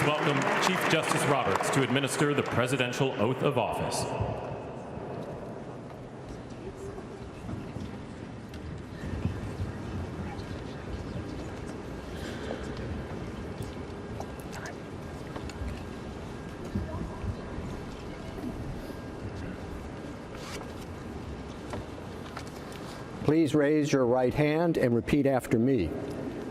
welcome Chief Justice Roberts to administer the presidential oath of office. Please raise your right hand and repeat after me.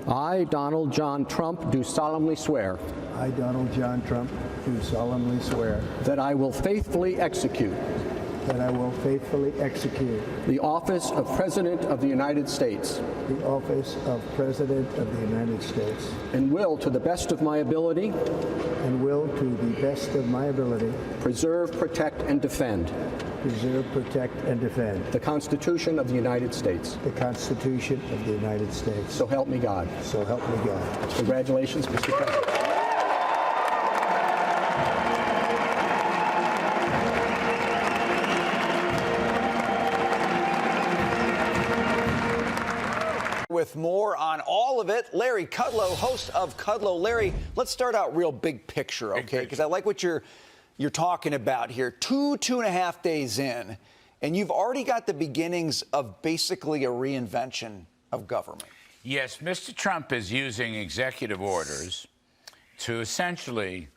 I, Donald John Trump, do solemnly swear. I, Donald John Trump, do solemnly swear. That I will faithfully execute. That I will faithfully execute. The office of President of the United States. The office of President of the United States. And will, to the best of my ability. And will, to the best of my ability. Preserve, protect, and defend. Preserve, protect, and defend. The Constitution of the United States. The Constitution of the United States. So help me God. So help me God. Congratulations, Mr. President. With more on all of it, Larry Kudlow, host of Kudlow. Larry, let's start out real big picture, okay? Because I like what you're talking about here. Two and a half days in, and you've already got the beginnings of basically a reinvention of government. Yes, Mr. Trump is using executive orders to essentially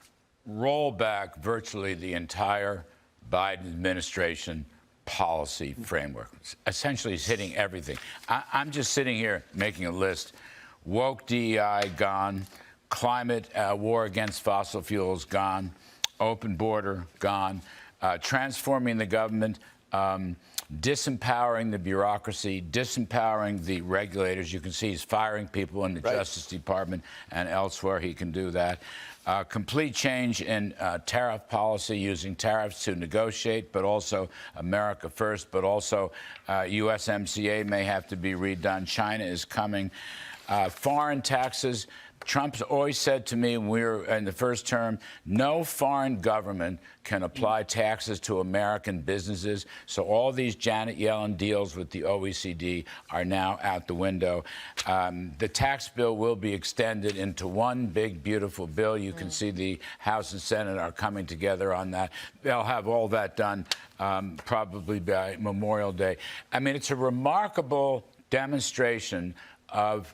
roll back virtually the entire Biden administration policy framework. Essentially, he's hitting everything. I'm just sitting here making a list. Woke DEI, gone. Climate war against fossil fuels, gone. Open border, gone. Transforming the government, disempowering the bureaucracy, disempowering the regulators. You can see he's firing people in the Justice Department and elsewhere. He can do that. Complete change in tariff policy, using tariffs to negotiate, but also America first, but also USMCA may have to be redone. China is coming. Foreign taxes. Trump's always said to me when we were in the first term, no foreign government can apply taxes to American businesses. So all these Janet Yellen deals with the OECD are now out the window. The tax bill will be extended into one big, beautiful bill. You can see the House and Senate are coming together on that. They'll have all that done probably by Memorial Day. I mean, it's a remarkable demonstration of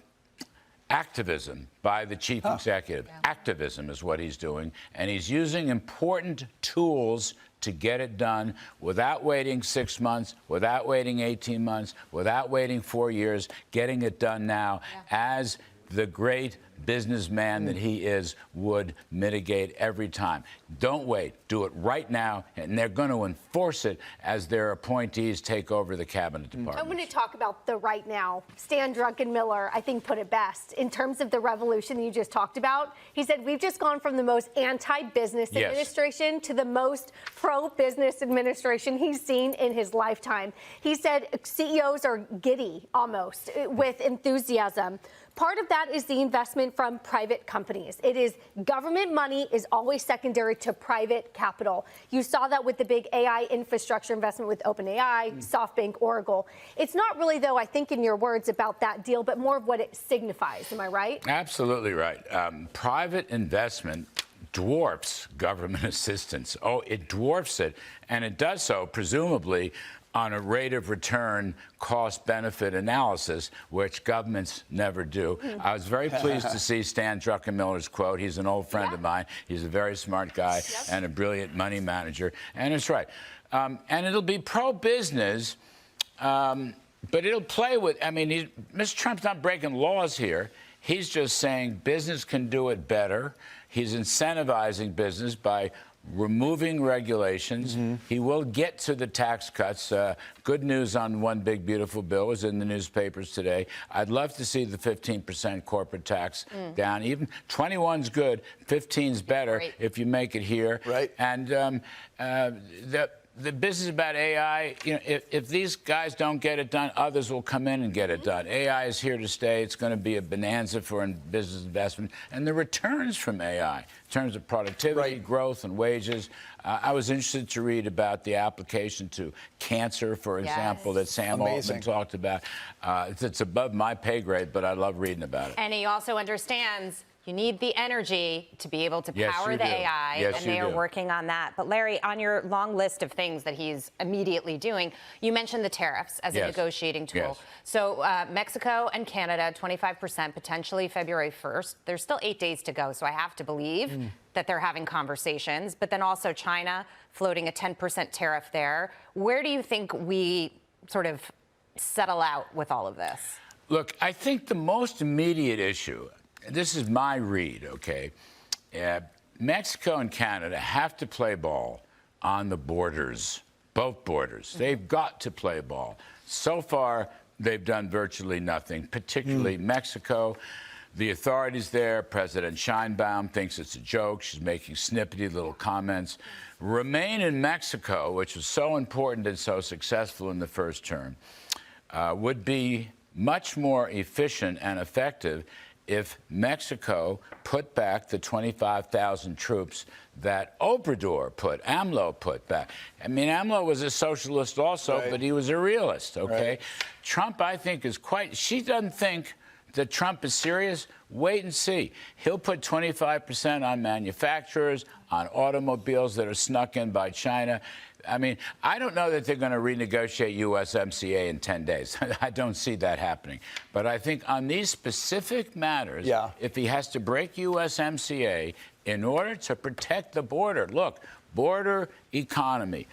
activism by the chief executive. Activism is what he's doing, and he's using important tools to get it done without waiting 6 months, without waiting 18 months, without waiting 4 years, getting it done now as the great businessman that he is would mitigate every time. Don't wait. Do it right now, and they're going to enforce it as their appointees take over the cabinet department. I want to talk about the right now. Stan Druckenmiller, I think, put it best. In terms of the revolution you just talked about, he said, we've just gone from the most anti-business administration to the most pro-business administration he's seen in his lifetime. He said CEOs are giddy, almost, with enthusiasm. Part of that is the investment from private companies. It is government money is always secondary to private capital. You saw that with the big AI infrastructure investment with OpenAI, SoftBank, Oracle. It's not really, though, I think in your words about that deal, but more of what it signifies. Am I right? Absolutely right. Private investment dwarfs government assistance. Oh, it dwarfs it, and it does so, presumably, on a rate of return cost-benefit analysis, which governments never do. I was very pleased to see Stan Druckenmiller's quote. He's an old friend of mine. He's a very smart guy and a brilliant money manager. And it's right. And it'll be pro-business, but it'll play with, I mean, Mr. Trump's not breaking laws here. He's just saying business can do it better. He's incentivizing business by removing regulations. He will get to the tax cuts. Good news on one big, beautiful bill was in the newspapers today. I'd love to see the 15% corporate tax down. Even 21's good, 15's better if you make it here. Right. And the business about AI, you know, if these guys don't get it done, others will come in and get it done. AI is here to stay. It's going to be a bonanza for business investment. And the returns from AI, in terms of productivity, growth, and wages. I was interested to read about the application to cancer, for example, that Sam Altman talked about. It's above my pay grade, but I love reading about it. And he also understands You need the energy to be able to Yes, power you the do. AI, Yes, and you they are do. working on that. But Larry, on your long list of things that he's immediately doing, you mentioned the tariffs as a Yes. negotiating tool. Yes. So Mexico and Canada, 25%, potentially February 1st. There's still 8 days to go, so I have to believe that they're having conversations. But then also China floating a 10% tariff there. Where do you think we sort of settle out with all of this? Look, I think the most immediate issue, this is my read, okay? Mexico and Canada have to play ball on the borders, both borders. They've got to play ball. So far, they've done virtually nothing, particularly Mexico. The authorities there, President Sheinbaum thinks it's a joke. She's making snippety little comments. Remain in Mexico, which was so important and so successful in the first term, would be much more efficient and effective if Mexico put back the 25,000 troops that AMLO put back. I mean, AMLO was a socialist also, but he was a realist, okay? Right. Trump, I think, is she doesn't think that Trump is serious. Wait and see. He'll put 25% on manufacturers, on automobiles that are snuck in by China. I mean, I don't know that they're going to renegotiate USMCA in 10 days. I don't see that happening. But I think on these specific matters, if he has to break USMCA in order to protect the border, look, border economy,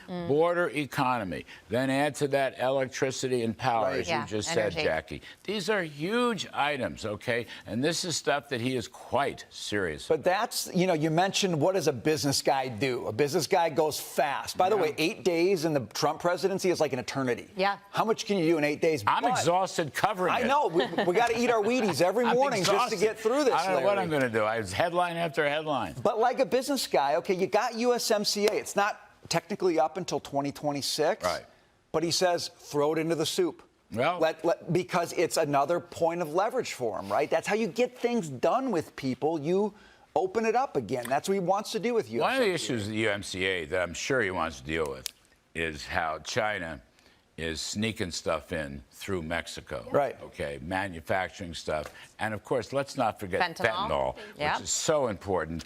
then add to that electricity and power, as you just said, Jackie. These are huge items, okay? And this is stuff that he is quite serious. But that's, you mentioned, what does a business guy do? A business guy goes fast. By the way, 8 days in the Trump presidency is like an eternity. Yeah. How much can you do in 8 days? I'm exhausted covering it. I know. We got to eat our Wheaties every morning just to get through this, I don't know what Larry. I'm going to do. I was headline after headline. But like a business guy, okay, you got USMCA. It's not technically up until 2026. Right. But he says, throw it into the soup. Well, because it's another point of leverage for him, right? That's how you get things done with people. You open it up again. That's what he wants to do with USMCA. One of the issues of the UMCA that I'm sure he wants to deal with is how China is sneaking stuff in through Mexico. Right. Okay, manufacturing stuff. And, of course, let's not forget fentanyl, Yep. which is so important.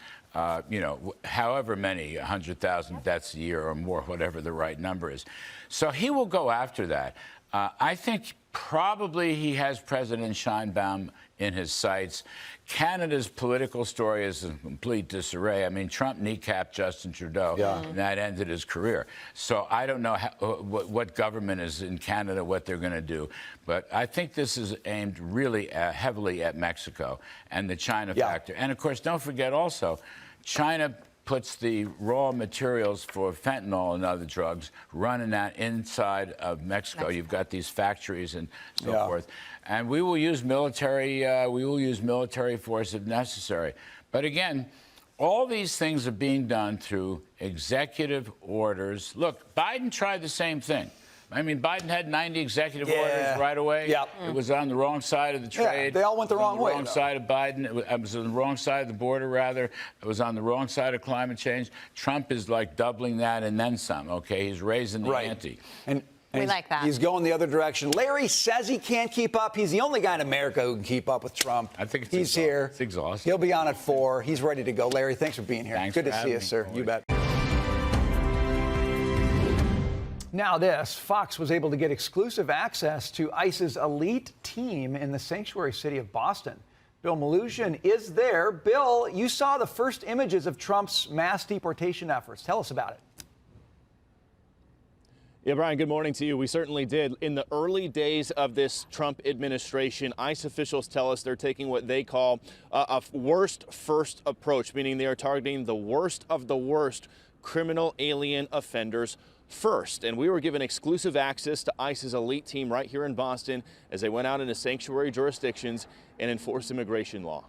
However many, 100,000 deaths a year or more, whatever the right number is. So he will go after that. I think probably he has President Sheinbaum in his sights. Canada's political story is in complete disarray. I mean, Trump kneecapped Justin Trudeau, and that ended his career. So I don't know what government is in Canada, what they're going to do. But I think this is aimed really heavily at Mexico and the China factor. And, of course, don't forget also, China puts the raw materials for fentanyl and other drugs running that inside of Mexico. You've got these factories and so forth. And we will use military force if necessary. But again, all these things are being done through executive orders. Look, Biden tried the same thing. I mean, Biden had 90 executive orders right away. It was on the wrong side of the trade. They all went the wrong way. Wrong side of Biden. It was on the wrong side of the border, rather. It was on the wrong side of climate change. Trump is like doubling that and then some, okay? He's raising the ante. And we like that. He's going the other direction. Larry says he can't keep up. He's the only guy in America who can keep up with Trump. I think he's here. It's exhausting. He'll be on at 4. He's ready to go. Larry, thanks for being here. Thanks Good for to see having you, me. sir. Always. You bet. Now this, Fox was able to get exclusive access to ICE's elite team in the sanctuary city of Boston. Bill Maluzhian is there. Bill, you saw the first images of Trump's mass deportation efforts. Tell us about it. Yeah, Brian, good morning to you. We certainly did. In the early days of this Trump administration, ICE officials tell us they're taking what they call a worst first approach, meaning they are targeting the worst of the worst criminal alien offenders first. And we were given exclusive access to ICE's elite team right here in Boston as they went out into sanctuary jurisdictions and enforced immigration law.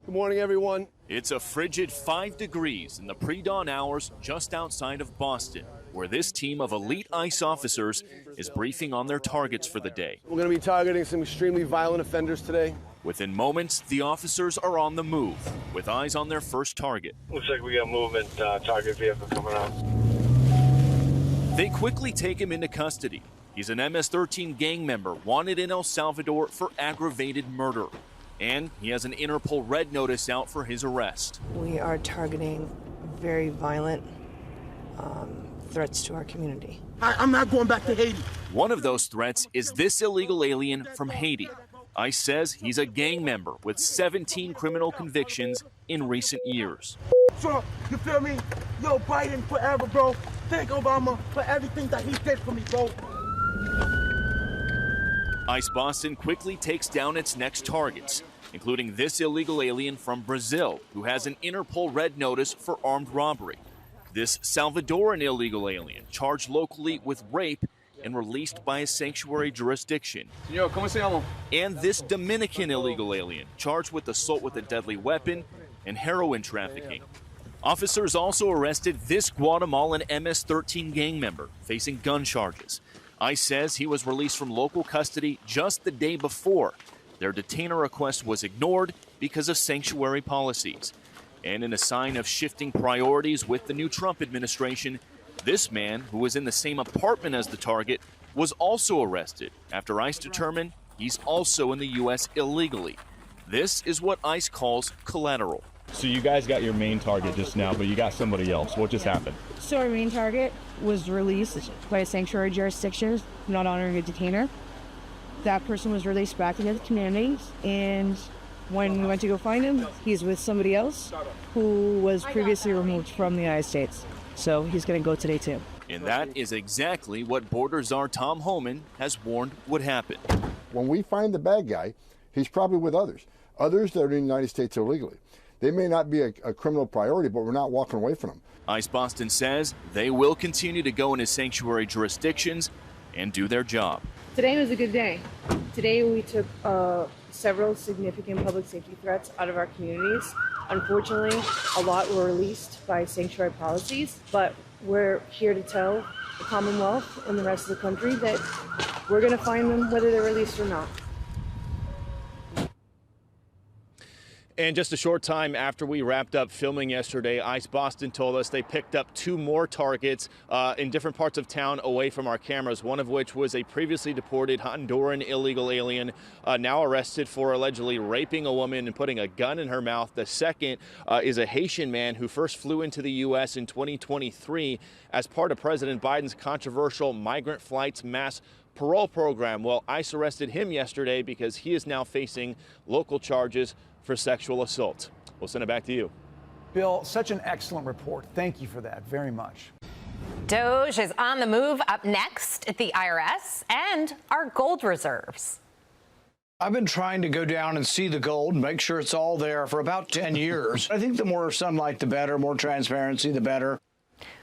Good morning, everyone. It's a frigid 5 degrees in the pre-dawn hours just outside of Boston, where this team of elite ICE officers is briefing on their targets for the day. We're going to be targeting some extremely violent offenders today. Within moments, the officers are on the move, with eyes on their first target. Looks like we got movement, target vehicle coming out. They quickly take him into custody. He's an MS-13 gang member wanted in El Salvador for aggravated murder. And he has an Interpol red notice out for his arrest. We are targeting very violent threats to our community. I'm not going back to Haiti. One of those threats is this illegal alien from Haiti. ICE says he's a gang member with 17 criminal convictions in recent years. Trump, you feel me? Yo, Biden forever, bro. Thank Obama for everything that he did for me, bro. ICE Boston quickly takes down its next targets, including this illegal alien from Brazil who has an Interpol red notice for armed robbery. This Salvadoran illegal alien charged locally with rape and released by a sanctuary jurisdiction. Señor, ¿cómo se llama? And this Dominican illegal alien charged with assault with a deadly weapon and heroin trafficking. Officers also arrested this Guatemalan MS-13 gang member facing gun charges. ICE says he was released from local custody just the day before. Their detainer request was ignored because of sanctuary policies. And in a sign of shifting priorities with the new Trump administration, this man, who was in the same apartment as the target, was also arrested after ICE determined he's also in the U.S. illegally. This is what ICE calls collateral. So you guys got your main target just now, but you got somebody else. What just happened? So our main target was released by a sanctuary jurisdiction, not honoring a detainer. That person was released back into the community, and when we went to go find him, he's with somebody else who was previously removed from the United States. So he's going to go today too. And that is exactly what Border Czar Tom Homan has warned would happen. When we find the bad guy, he's probably with others that are in the United States illegally. They may not be a criminal priority, but we're not walking away from them. ICE Boston says they will continue to go into sanctuary jurisdictions and do their job. Today was a good day. Today we took several significant public safety threats out of our communities. Unfortunately, a lot were released by sanctuary policies, but we're here to tell the Commonwealth and the rest of the country that we're going to find them whether they're released or not. And just a short time after we wrapped up filming yesterday, ICE Boston told us they picked up 2 more targets in different parts of town away from our cameras, one of which was a previously deported Honduran illegal alien now arrested for allegedly raping a woman and putting a gun in her mouth. The second is a Haitian man who first flew into the U.S. in 2023 as part of President Biden's controversial migrant flights mass parole program. Well, ICE arrested him yesterday because he is now facing local charges for sexual assault. We'll send it back to you. Bill, such an excellent report. Thank you for that very much. DOGE is on the move. Up next at the IRS and our gold reserves. I've been trying to go down and see the gold and make sure it's all there for about 10 years. I think the more sunlight, the better, more transparency, the better.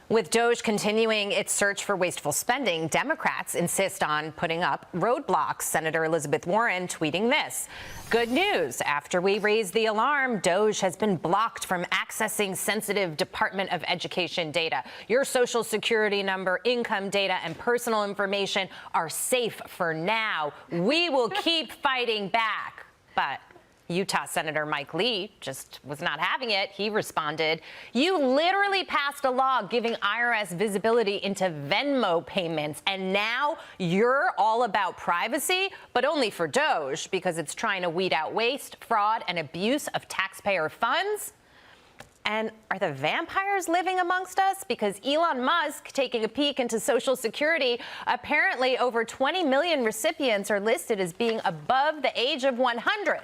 With DOGE continuing its search for wasteful spending, Democrats insist on putting up roadblocks. Senator Elizabeth Warren tweeting this. Good news. After we raised the alarm, DOGE has been blocked from accessing sensitive Department of Education data. Your Social Security number, income data, and personal information are safe for now. We will keep fighting back. But Utah Senator Mike Lee just was not having it. He responded, you literally passed a law giving IRS visibility into Venmo payments, and now you're all about privacy, but only for DOGE because it's trying to weed out waste, fraud, and abuse of taxpayer funds. And are the vampires living amongst us? Because Elon Musk taking a peek into Social Security, apparently over 20 million recipients are listed as being above the age of 100.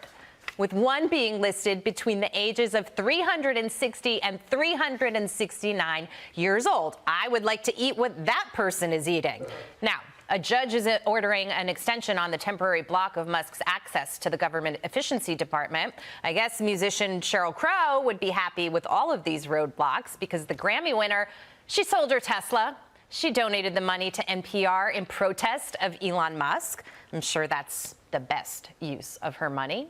With one being listed between the ages of 360 and 369 years old. I would like to eat what that person is eating. Now, a judge is ordering an extension on the temporary block of Musk's access to the Government Efficiency Department. I guess musician Sheryl Crow would be happy with all of these roadblocks because the Grammy winner, she sold her Tesla. She donated the money to NPR in protest of Elon Musk. I'm sure that's the best use of her money.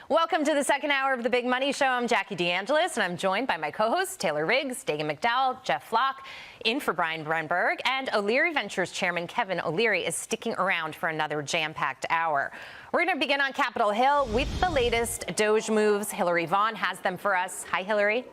Welcome to the second hour of the Big Money Show. I'm Jackie DeAngelis, and I'm joined by my co-hosts Taylor Riggs, Dagan McDowell, Jeff Flock, in for Brian Brunberg, and O'Leary Ventures Chairman Kevin O'Leary is sticking around for another jam-packed hour. We're going to begin on Capitol Hill with the latest DOGE moves. Hillary Vaughn has them for us. Hi, Hillary.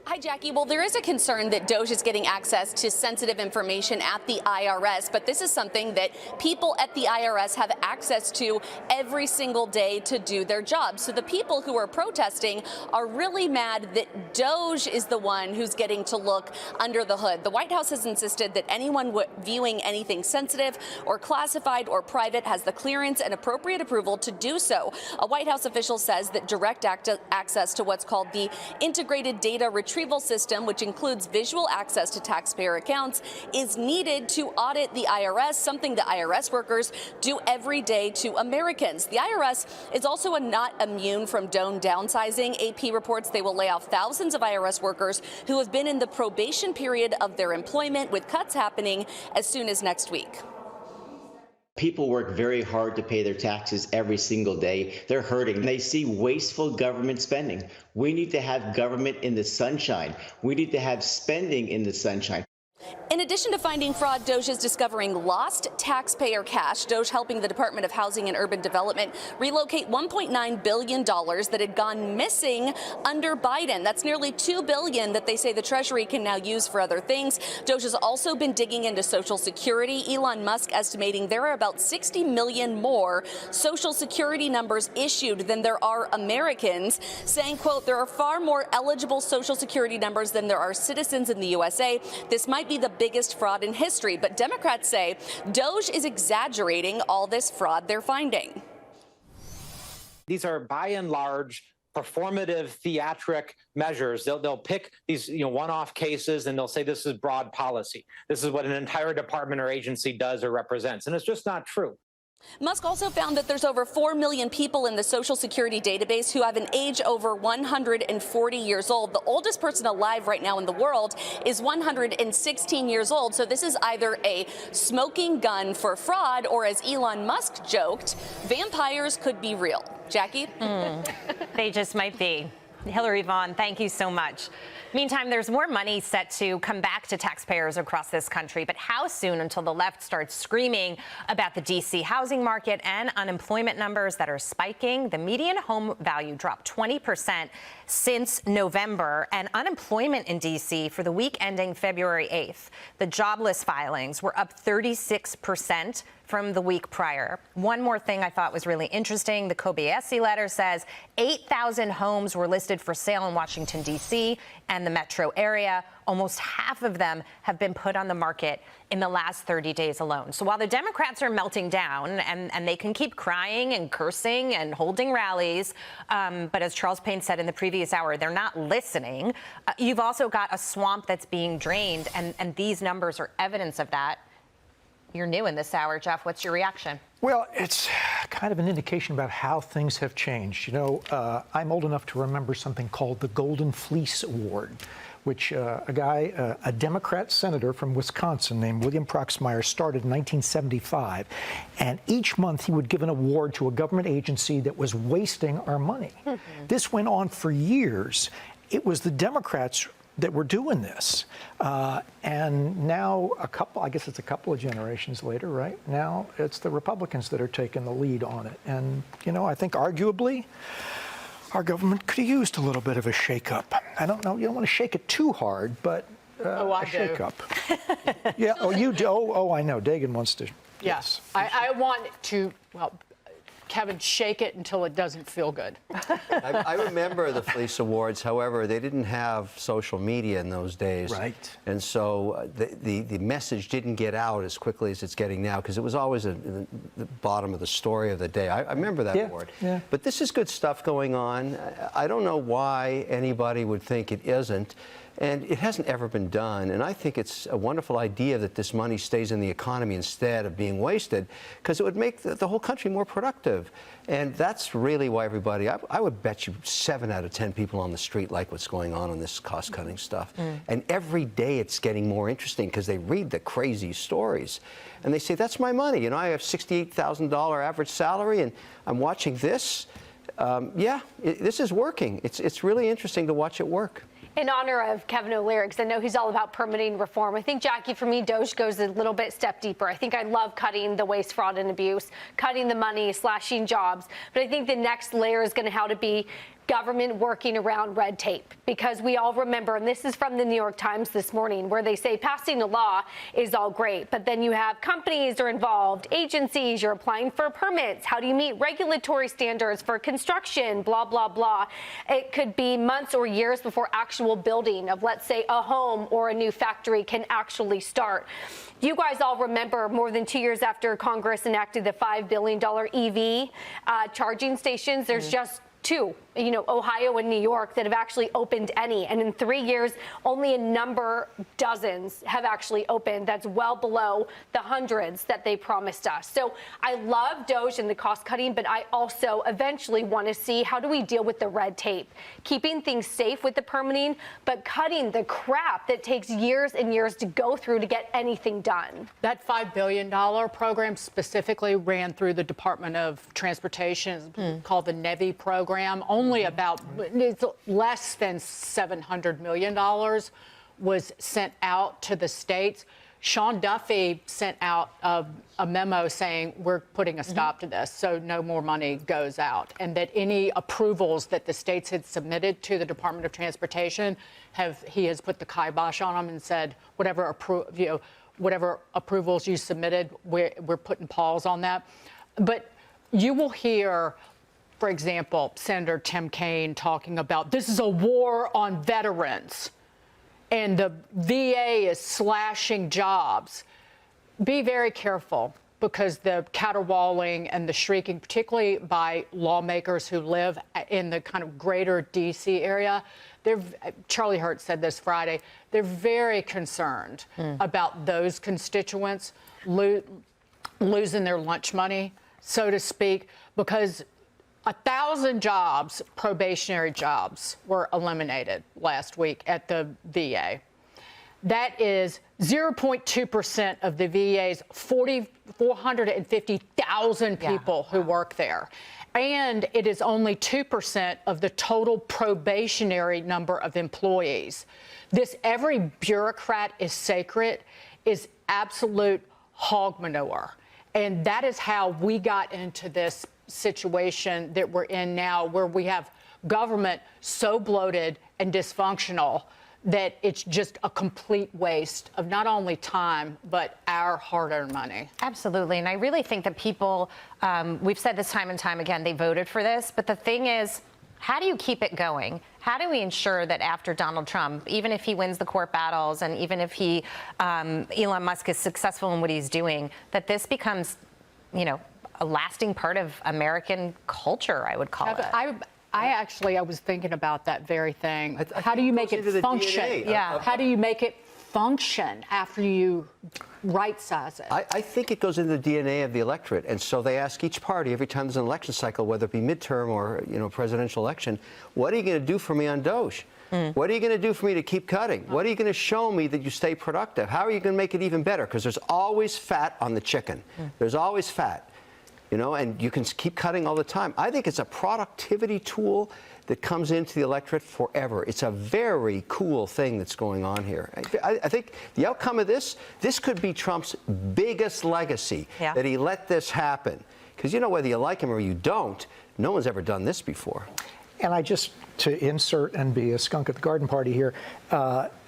Hi, Jackie. Well, there is a concern that DOGE is getting access to sensitive information at the IRS, but this is something that people at the IRS have access to every single day to do their job. So the people who are protesting are really mad that DOGE is the one who's getting to look under the hood. The White House has insisted that anyone viewing anything sensitive or classified or private has the clearance and appropriate approval to do so. A White House official says that direct access to what's called the Integrated Data Retrieval System, which includes visual access to taxpayer accounts, is needed to audit the IRS, something the IRS workers do every day to Americans. The IRS is also not immune from downsizing. AP reports they will lay off thousands of IRS workers who have been in the probation period of their employment, with cuts happening as soon as next week. People work very hard to pay their taxes every single day. They're hurting. They see wasteful government spending. We need to have government in the sunshine. We need to have spending in the sunshine. In addition to finding fraud, DOGE is discovering lost taxpayer cash. DOGE helping the Department of Housing and Urban Development relocate $1.9 billion that had gone missing under Biden. That's nearly $2 billion that they say the Treasury can now use for other things. DOGE has also been digging into Social Security. Elon Musk estimating there are about 60 million more Social Security numbers issued than there are Americans, saying, quote, there are far more eligible Social Security numbers than there are citizens in the USA. This might be the biggest fraud in history, but Democrats say DOGE is exaggerating all this fraud they're finding. These are by and large performative theatric measures. They'll pick these one-off cases and they'll say this is broad policy. This is what an entire department or agency does or represents, and it's just not true. Musk also found that there's over 4 million people in the Social Security database who have an age over 140 years old. The oldest person alive right now in the world is 116 years old. So this is either a smoking gun for fraud, or as Elon Musk joked, vampires could be real. Jackie? They just might be. Hillary Vaughn, thank you so much. Meantime, there's more money set to come back to taxpayers across this country, but how soon until the left starts screaming about the D.C. housing market and unemployment numbers that are spiking? The median home value dropped 20% since November, and unemployment in D.C. for the week ending February 8th. The jobless filings were up 36% from the week prior. One more thing I thought was really interesting. The Kobayashi letter says 8,000 homes were listed for sale in Washington, D.C. and the metro area. Almost half of them have been put on the market in the last 30 days alone. So while the Democrats are melting down and they can keep crying and cursing and holding rallies, but as Charles Payne said in the previous hour, they're not listening. You've also got a swamp that's being drained, and these numbers are evidence of that. You're new in this hour, Jeff. What's your reaction? Well, it's kind of an indication about how things have changed. I'm old enough to remember something called the Golden Fleece Award, which a Democrat senator from Wisconsin named William Proxmire started in 1975. And each month he would give an award to a government agency that was wasting our money. This went on for years. It was the Democrats that were doing this. And now I guess it's a couple of generations later, right? Now it's the Republicans that are taking the lead on it. And, I think arguably our government could have used a little bit of a shakeup. I don't know, you don't want to shake it too hard, but a shakeup. Yeah, oh, you do. Oh, I know. Dagan wants to. Yes. I want to, Kevin, shake it until it doesn't feel good. I remember the Fleece Awards. However, they didn't have social media in those days. Right. And so the message didn't get out as quickly as it's getting now, because it was always at the bottom of the story of the day. I remember that award. Yeah. But this is good stuff going on. I don't know why anybody would think it isn't. And it hasn't ever been done. And I think it's a wonderful idea that this money stays in the economy instead of being wasted, because it would make the whole country more productive. And that's really why everybody, I would bet you 7 out of 10 people on the street like what's going on in this cost-cutting stuff. And every day it's getting more interesting, because they read the crazy stories. And they say, that's my money. I have $68,000 average salary, and I'm watching this. This is working. It's really interesting to watch it work. In honor of Kevin O'Leary, because I know he's all about permitting reform, I think, Jackie, for me, DOGE goes a little bit step deeper. I think I love cutting the waste, fraud, and abuse, cutting the money, slashing jobs. But I think the next layer is going to have to be government working around red tape, because we all remember, and this is from the New York Times this morning, where they say passing a law is all great, but then you have companies are involved, agencies, you're applying for permits. How do you meet regulatory standards for construction, blah, blah, blah. It could be months or years before actual building of, let's say, a home or a new factory can actually start. You guys all remember more than 2 years after Congress enacted the $5 billion EV charging stations, there's just two, Ohio and New York, that have actually opened any. And in 3 years, only a number, dozens, have actually opened. That's well below the hundreds that they promised us. So I love DOGE and the cost cutting, but I also eventually want to see, how do we deal with the red tape? Keeping things safe with the permitting, but cutting the crap that takes years and years to go through to get anything done. That $5 billion program specifically ran through the Department of Transportation, called the NEVI program. Only about, it's less than $700 million was sent out to the states. Sean Duffy sent out a memo saying we're putting a stop to this, so no more money goes out, and that any approvals that the states had submitted to the Department of Transportation, he has put the kibosh on them and said whatever approvals you submitted, we're putting pause on that. But you will hear, for example, Senator Tim Kaine talking about this is a war on veterans and the VA is slashing jobs. Be very careful, because the caterwauling and the shrieking, particularly by lawmakers who live in the kind of greater D.C. area, Charlie Hurt said this Friday, they're very concerned about those constituents losing their lunch money, so to speak, because 1,000 jobs, probationary jobs, were eliminated last week at the VA. That is 0.2% of the VA's 450,000 people who work there. And it is only 2% of the total probationary number of employees. This every bureaucrat is sacred is absolute hog manure. And that is how we got into this situation that we're in now, where we have government so bloated and dysfunctional that it's just a complete waste of not only time, but our hard-earned money. Absolutely. And I really think that people, we've said this time and time again, they voted for this. But the thing is, how do you keep it going? How do we ensure that after Donald Trump, even if he wins the court battles and even if Elon Musk is successful in what he's doing, that this becomes, a lasting part of American culture, I would call it. I was thinking about that very thing. How do you make it function? How do you make it function after you right-size it? I think it goes into the DNA of the electorate, and so they ask each party every time there's an election cycle, whether it be midterm or presidential election, what are you going to do for me on DOGE? What are you going to do for me to keep cutting? What are you going to show me that you stay productive? How are you going to make it even better? Because there's always fat on the chicken. There's always fat. And you can keep cutting all the time. I think it's a productivity tool that comes into the electorate forever. It's a very cool thing that's going on here. I think the outcome of this could be Trump's biggest legacy, that he let this happen. Because whether you like him or you don't, no one's ever done this before. And I just, to insert and be a skunk at the garden party here,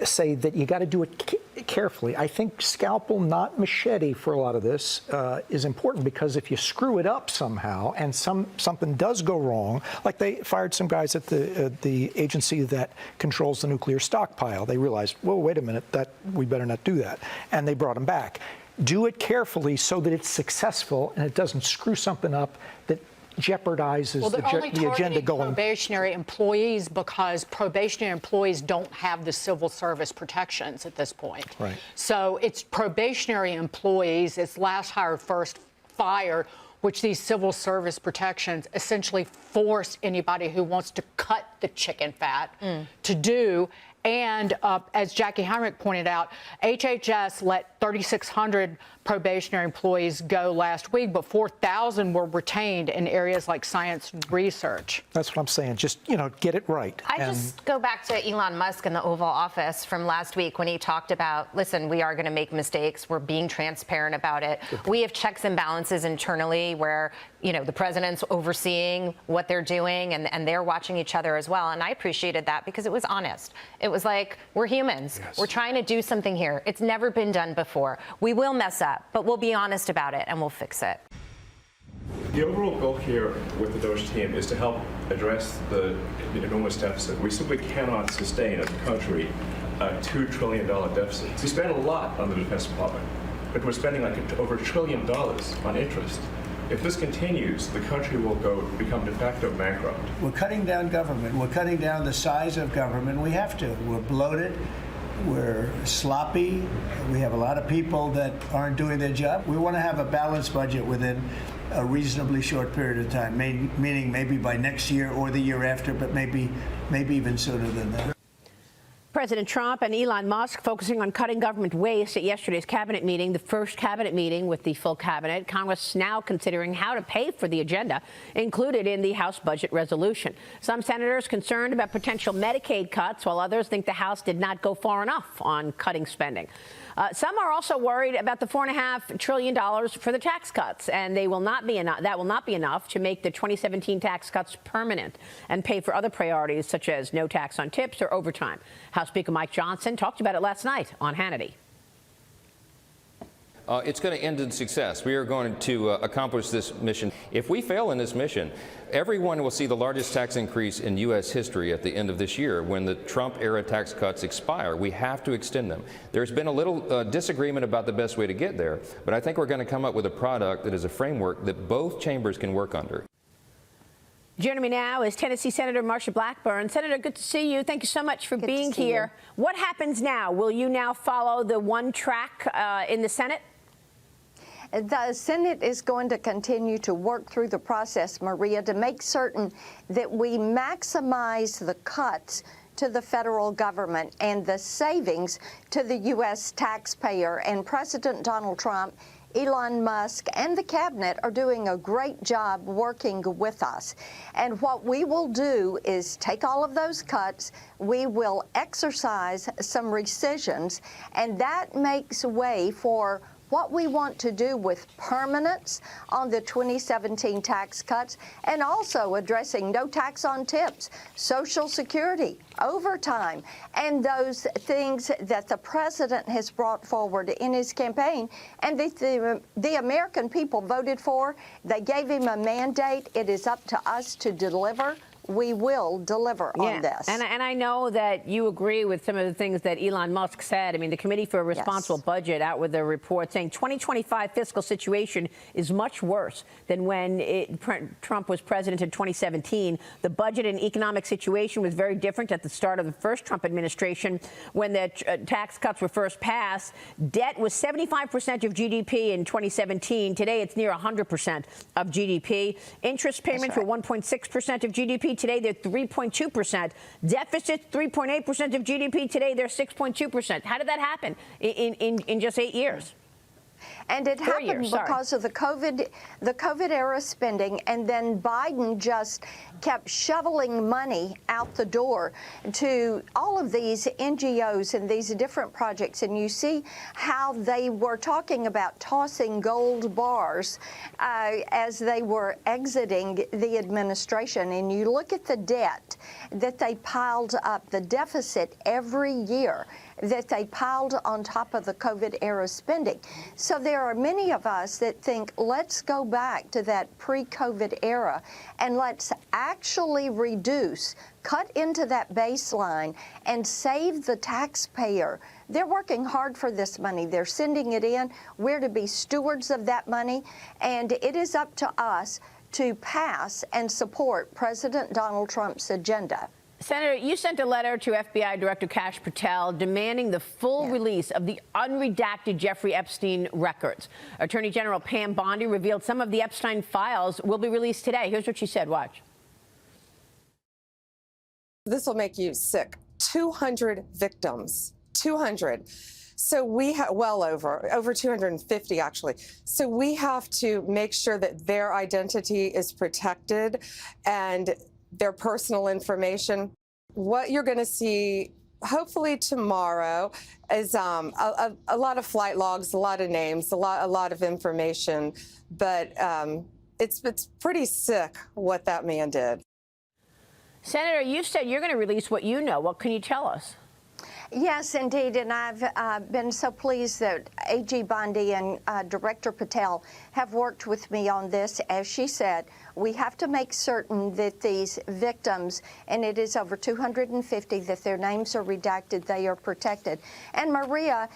say that you got to do it carefully. I think scalpel, not machete, for a lot of this is important, because if you screw it up somehow and something does go wrong, like they fired some guys at the agency that controls the nuclear stockpile. They realized, whoa, wait a minute, that we better not do that, and they brought them back. Do it carefully so that it's successful and it doesn't screw something up that jeopardizes the agenda going. Probationary employees, because probationary employees don't have the civil service protections at this point. Right. So it's probationary employees, it's last hired, first fired, which these civil service protections essentially force anybody who wants to cut the chicken fat to do. And as Jackie Heinrich pointed out, HHS let 3,600 probationary employees go last week, but 4,000 were retained in areas like science and research. That's what I'm saying. Just, get it right. I just go back to Elon Musk in the Oval Office from last week when he talked about, listen, we are going to make mistakes. We're being transparent about it. We have checks and balances internally where the president's overseeing what they're doing, and they're watching each other as well. And I appreciated that because it was honest. It was like, we're humans. Yes. We're trying to do something here. It's never been done before. We will mess up, but we'll be honest about it and we'll fix it. The overall goal here with the DOGE team is to help address the enormous deficit. We simply cannot sustain as a country a $2 trillion deficit. We spend a lot on the Defense Department, but we're spending over $1 trillion on interest. If this continues, the country will become de facto bankrupt. We're cutting down government. We're cutting down the size of government. We have to. We're bloated. We're sloppy. We have a lot of people that aren't doing their job. We want to have a balanced budget within a reasonably short period of time, meaning maybe by next year or the year after, but maybe even sooner than that. President Trump and Elon Musk focusing on cutting government waste at yesterday's cabinet meeting, the first cabinet meeting with the full cabinet. Congress now considering how to pay for the agenda included in the House budget resolution. Some senators concerned about potential Medicaid cuts, while others think the House did not go far enough on cutting spending. Some are also worried about the $4.5 trillion for the tax cuts, and that will not be enough to make the 2017 tax cuts permanent and pay for other priorities such as no tax on tips or overtime. House Speaker Mike Johnson talked about it last night on Hannity. It's going to end in success. We are going to accomplish this mission. If we fail in this mission, everyone will see the largest tax increase in U.S. history at the end of this year when the Trump-era tax cuts expire. We have to extend them. There's been a little disagreement about the best way to get there, but I think we're going to come up with a product that is a framework that both chambers can work under. Joining me now is Tennessee Senator Marsha Blackburn. Senator, good to see you. Thank you so much for being here. What happens now? Will you now follow the one track in the Senate? The Senate is going to continue to work through the process, Maria, to make certain that we maximize the cuts to the federal government and the savings to the U.S. taxpayer. And President Donald Trump, Elon Musk, and the cabinet are doing a great job working with us. And what we will do is take all of those cuts, we will exercise some rescissions, and that makes way for what we want to do with permanence on the 2017 tax cuts, and also addressing no tax on tips, Social Security, overtime, and those things that the president has brought forward in his campaign and that the American people voted for. They gave him a mandate. It is up to us to deliver. We will deliver on this. And I know that you agree with some of the things that Elon Musk said. I mean, the Committee for a Responsible Budget out with a report saying 2025 fiscal situation is much worse than when Trump was president in 2017. The budget and economic situation was very different at the start of the first Trump administration when the tax cuts were first passed. Debt was 75% of GDP in 2017. Today, it's near 100% of GDP. Interest payments were 1.6% of GDP. Today, they're 3.2%. Deficits, 3.8% of GDP. Today, they're 6.2%. How did that happen in just 8 years? And it happened because of the COVID era spending, and then Biden just kept shoveling money out the door to all of these NGOs and these different projects. And you see how they were talking about tossing gold bars as they were exiting the administration. And you look at the debt that they piled up, the deficit every year that they piled on top of the COVID-era spending. So there are many of us that think, let's go back to that pre-COVID era and let's actually reduce, cut into that baseline, and save the taxpayer. They're working hard for this money. They're sending it in. We're to be stewards of that money, and it is up to us to pass and support President Donald Trump's agenda. Senator, you sent a letter to FBI Director Kash Patel demanding the full release of the unredacted Jeffrey Epstein records. Attorney General Pam Bondi revealed some of the Epstein files will be released today. Here's what she said. Watch. This will make you sick. 200 victims. 200. So we have over 250 actually. So we have to make sure that their identity is protected and their personal information. What you're going to see hopefully tomorrow is a lot of flight logs, a lot of names, a lot of information. But It's pretty sick what that man did. Senator, you've said you're going to release what you know. What can you tell us? Yes, indeed, and I've been so pleased that AG Bondi and Director Patel have worked with me on this. As she said, we have to make certain that these victims, and it is over 250, that their names are redacted, they are protected. And Maria,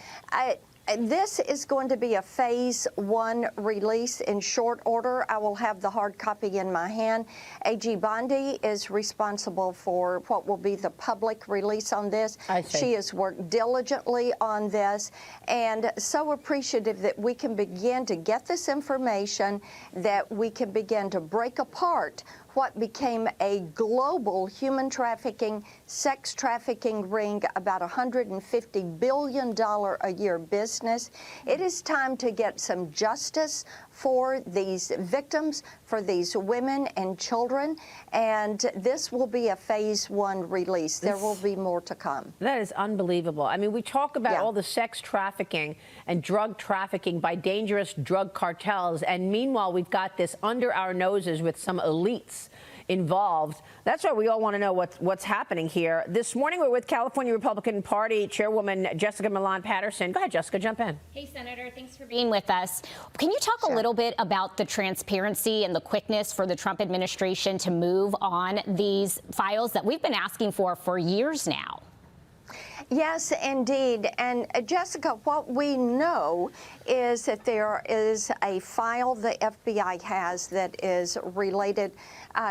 this is going to be a phase 1 release in short order. I will have the hard copy in my hand. AG Bondi is responsible for what will be the public release on this. She has worked diligently on this, and so appreciative that we can begin to get this information, that we can begin to break apart what became a global human trafficking, sex trafficking ring, about $150 billion a year business. It is time to get some justice for these victims, for these women and children, and this will be a phase 1 release. There will be more to come. That is unbelievable. I mean, we talk about all the sex trafficking and drug trafficking by dangerous drug cartels, and meanwhile, we've got this under our noses with some elites involved. That's why we all want to know what's happening here. This morning, we're with California Republican Party Chairwoman Jessica Milan Patterson. Go ahead, Jessica, jump in. Hey, Senator, thanks for being with us. Can you talk a little bit about the transparency and the quickness for the Trump administration to move on these files that we've been asking for years now? Yes, indeed. And Jessica, what we know is that there is a file the FBI has that is related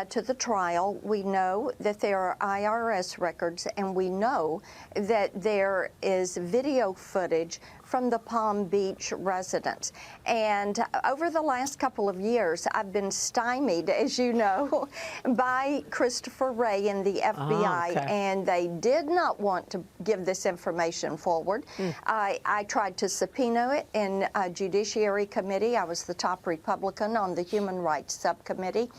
to the trial. We know that there are IRS records, and we know that there is video footage from the Palm Beach residence. And over the last couple of years, I've been stymied, as you know, by Christopher Wray and the FBI, and they did not want to give this information forward. I tried to subpoena it in a Judiciary Committee. I was the top Republican on the Human Rights Subcommittee.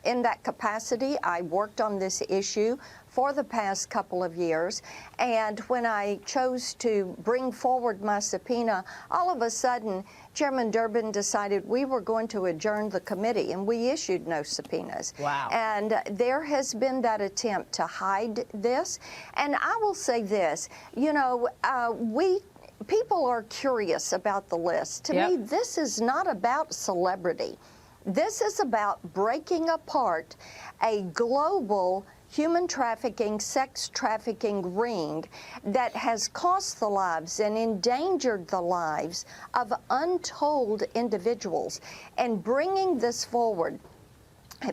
In that capacity, I worked on this issue for the past couple of years, and when I chose to bring forward my subpoena, all of a sudden, Chairman Durbin decided we were going to adjourn the committee, and we issued no subpoenas. Wow. And there has been that attempt to hide this. And I will say this, you know, people are curious about the list. To me, this is not about celebrity. This is about breaking apart a global human trafficking, sex trafficking ring that has cost the lives and endangered the lives of untold individuals. And bringing this forward,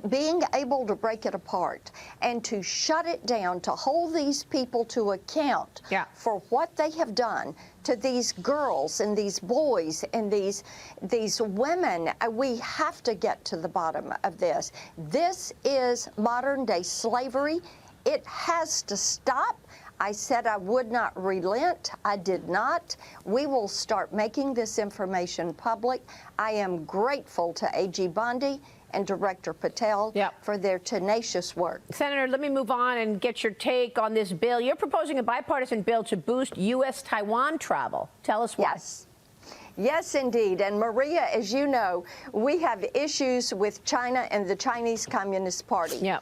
being able to break it apart and to shut it down, to hold these people to account for what they have done to these girls and these boys and these women, we have to get to the bottom of this. This is modern day slavery. It has to stop. I said I would not relent. I did not. We will start making this information public. I am grateful to AG Bondi and Director Patel for their tenacious work. Senator, let me move on and get your take on this bill. You're proposing a bipartisan bill to boost U.S. Taiwan travel. Tell us why. Yes, indeed. And Maria, as you know, we have issues with China and the Chinese Communist Party.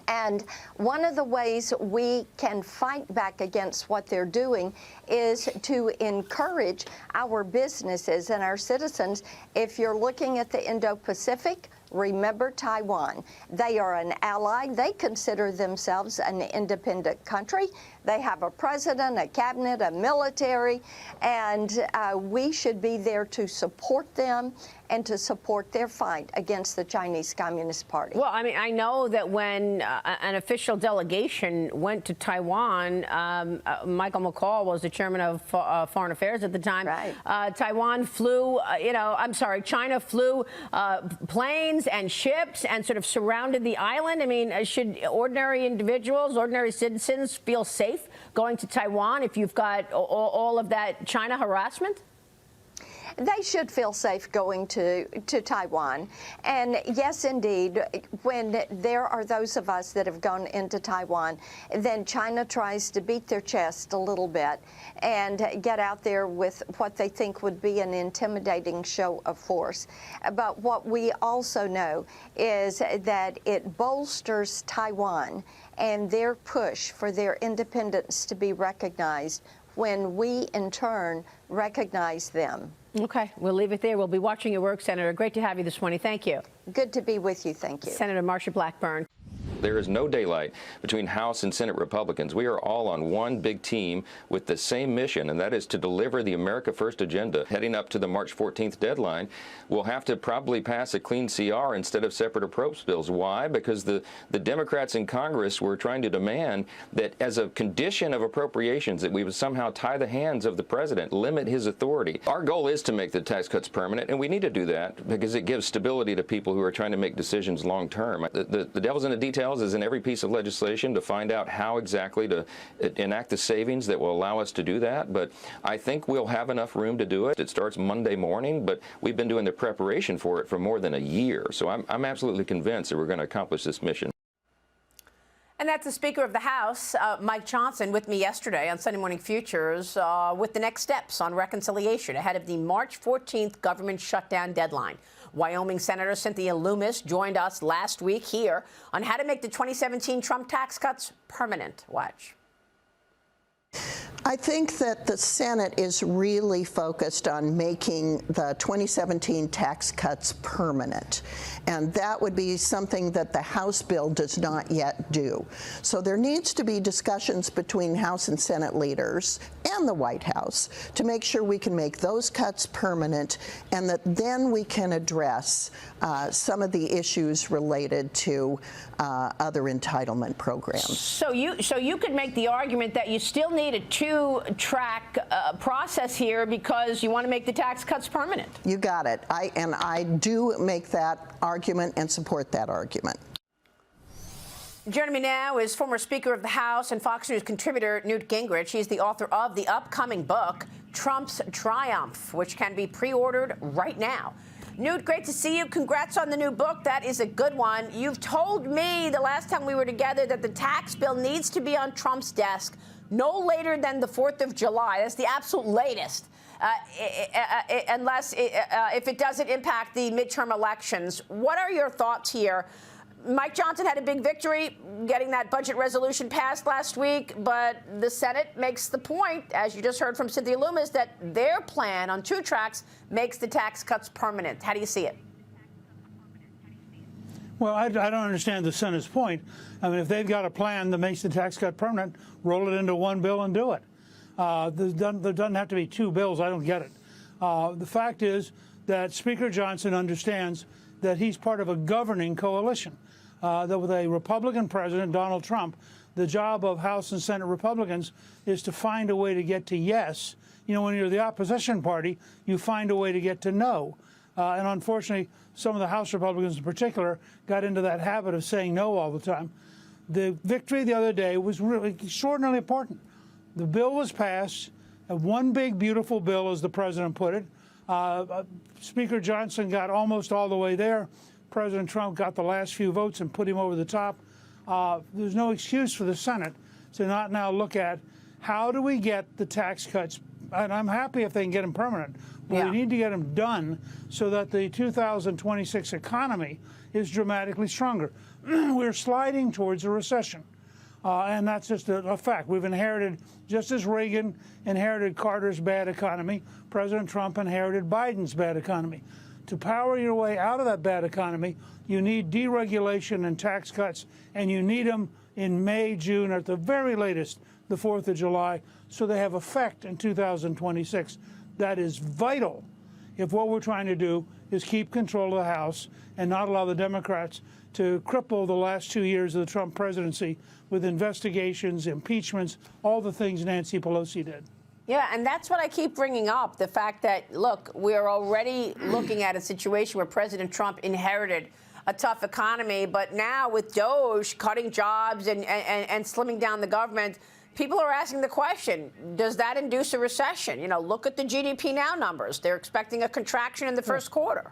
And one of the ways we can fight back against what they're doing is to encourage our businesses and our citizens. If you're looking at the Indo-Pacific, remember Taiwan. They are an ally. They consider themselves an independent country. They have a president, a cabinet, a military, and we should be there to support them and to support their fight against the Chinese Communist Party. Well, I mean, I know that when an official delegation went to Taiwan, Michael McCall was the chairman of Foreign Affairs at the time. Taiwan flew, China flew planes and ships and sort of surrounded the island. I mean, should ordinary individuals, ordinary citizens feel safe going to Taiwan if you've got all of that China harassment? they should feel safe going to Taiwan. And yes, indeed, when there are those of us that have gone into Taiwan, then China tries to beat their chest a little bit and get out there with what they think would be an intimidating show of force. But what we also know is that it bolsters Taiwan and their push for their independence to be recognized when we, in turn, recognize them. Okay, we'll leave it there. We'll be watching your work, Senator. Great to have you this morning. Thank you. Good to be with you. Thank you. Senator Marsha Blackburn. There is no daylight between House and Senate Republicans. We are all on one big team with the same mission, and that is to deliver the America First agenda. Heading up to the March 14th deadline, we'll have to probably pass a clean CR instead of separate approach bills. Why? Because the Democrats in Congress were trying to demand that as a condition of appropriations that we would somehow tie the hands of the president, limit his authority. Our goal is to make the tax cuts permanent, and we need to do that because it gives stability to people who are trying to make decisions long term. The devil's in the details is in every piece of legislation to find out how exactly to enact the savings that will allow us to do that. But I think we'll have enough room to do it. It starts Monday morning, but we've been doing the preparation for it for more than a year. So I'm absolutely convinced that we're going to accomplish this mission. And that's the Speaker of the House, Mike Johnson, with me yesterday on Sunday Morning Futures with the next steps on reconciliation ahead of the March 14th government shutdown deadline. Wyoming Senator Cynthia Loomis joined us last week here on how to make the 2017 Trump tax cuts permanent. Watch. I think that the Senate is really focused on making the 2017 tax cuts permanent, and that would be something that the House bill does not yet do. So there needs to be discussions between House and Senate leaders and the White House to make sure we can make those cuts permanent, and that then we can address some of the issues related to other entitlement programs. So you could make the argument that you still need a two-track process here because you want to make the tax cuts permanent. You got it. I do make that argument and support that argument. Joining me now is former Speaker of the House and Fox News contributor Newt Gingrich. He's the author of the upcoming book, Trump's Triumph, which can be pre-ordered right now. Newt, great to see you. Congrats on the new book. That is a good one. You've told me the last time we were together that the tax bill needs to be on Trump's desk no later than the 4th of July. That's the absolute latest, unless if it doesn't impact the midterm elections. What are your thoughts here? Mike Johnson had a big victory getting that budget resolution passed last week, but the Senate makes the point, as you just heard from Cynthia Loomis, that their plan on two tracks makes the tax cuts permanent. How do you see it? Well, I don't understand the Senate's point. I mean, if they've got a plan that makes the tax cut permanent, roll it into one bill and do it. There doesn't have to be two bills. I don't get it. The fact is that Speaker Johnson understands that he's part of a governing coalition. That with a Republican president, Donald Trump, the job of House and Senate Republicans is to find a way to get to yes. You know, when you're the opposition party, you find a way to get to no. And unfortunately, some of the House Republicans in particular got into that habit of saying no all the time. The victory the other day was really extraordinarily important. The bill was passed, one big, beautiful bill, as the president put it. Speaker Johnson got almost all the way there. President Trump got the last few votes and put him over the top. There's no excuse for the Senate to not now look at how do we get the tax cuts. And I'm happy if they can get them permanent, but we need to get them done so that the 2026 economy is dramatically stronger. We're sliding towards a recession, and that's just a fact. We've inherited, just as Reagan inherited Carter's bad economy, President Trump inherited Biden's bad economy. To power your way out of that bad economy, you need deregulation and tax cuts, and you need them in May, June, or at the very latest, the 4th of July, so they have effect in 2026. That is vital if what we're trying to do is keep control of the House and not allow the Democrats to cripple the last 2 years of the Trump presidency with investigations, impeachments, all the things Nancy Pelosi did. Yeah, and that's what I keep bringing up, the fact that, look, we're already looking at a situation where President Trump inherited a tough economy, but now with DOGE cutting jobs and slimming down the government, people are asking the question, does that induce a recession? You know, look at the GDP Now numbers. They're expecting a contraction in the first quarter.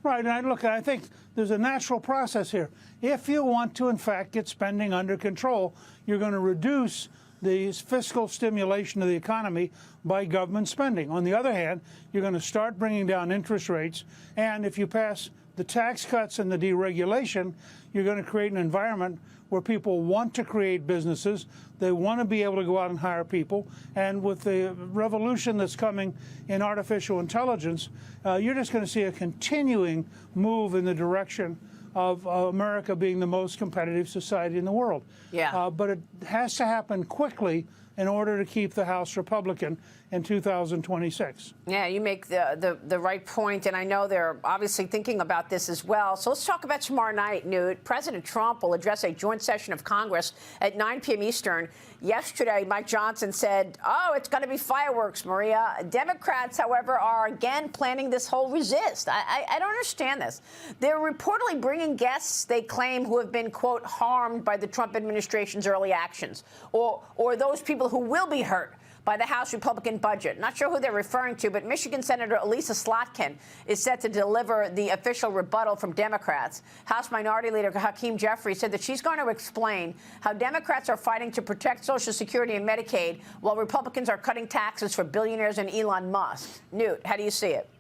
Right, and I think there's a natural process here. If you want to, in fact, get spending under control, you're going to reduce the fiscal stimulation of the economy by government spending. On the other hand, you're going to start bringing down interest rates, and if you pass the tax cuts and the deregulation, you're going to create an environment where people want to create businesses. They want to be able to go out and hire people. And with the revolution that's coming in artificial intelligence, you're just going to see a continuing move in the direction of America being the most competitive society in the world. Yeah. But it has to happen quickly in order to keep the House Republican in 2026. Yeah, you make the right point, and I know they're obviously thinking about this as well. So let's talk about tomorrow night, Newt. President Trump will address a joint session of Congress at 9 p.m. Eastern. Yesterday, Mike Johnson said, oh, it's going to be fireworks, Maria. Democrats, however, are again planning this whole resist. I don't understand this. They're reportedly bringing guests, they claim, who have been, quote, harmed by the Trump administration's early actions, or those people who will be hurt by the House Republican budget. Not sure who they're referring to, but Michigan Senator Elisa Slotkin is set to deliver the official rebuttal from Democrats. House Minority Leader Hakeem Jeffries said that she's going to explain how Democrats are fighting to protect Social Security and Medicaid while Republicans are cutting taxes for billionaires and Elon Musk. Newt, how do you see it?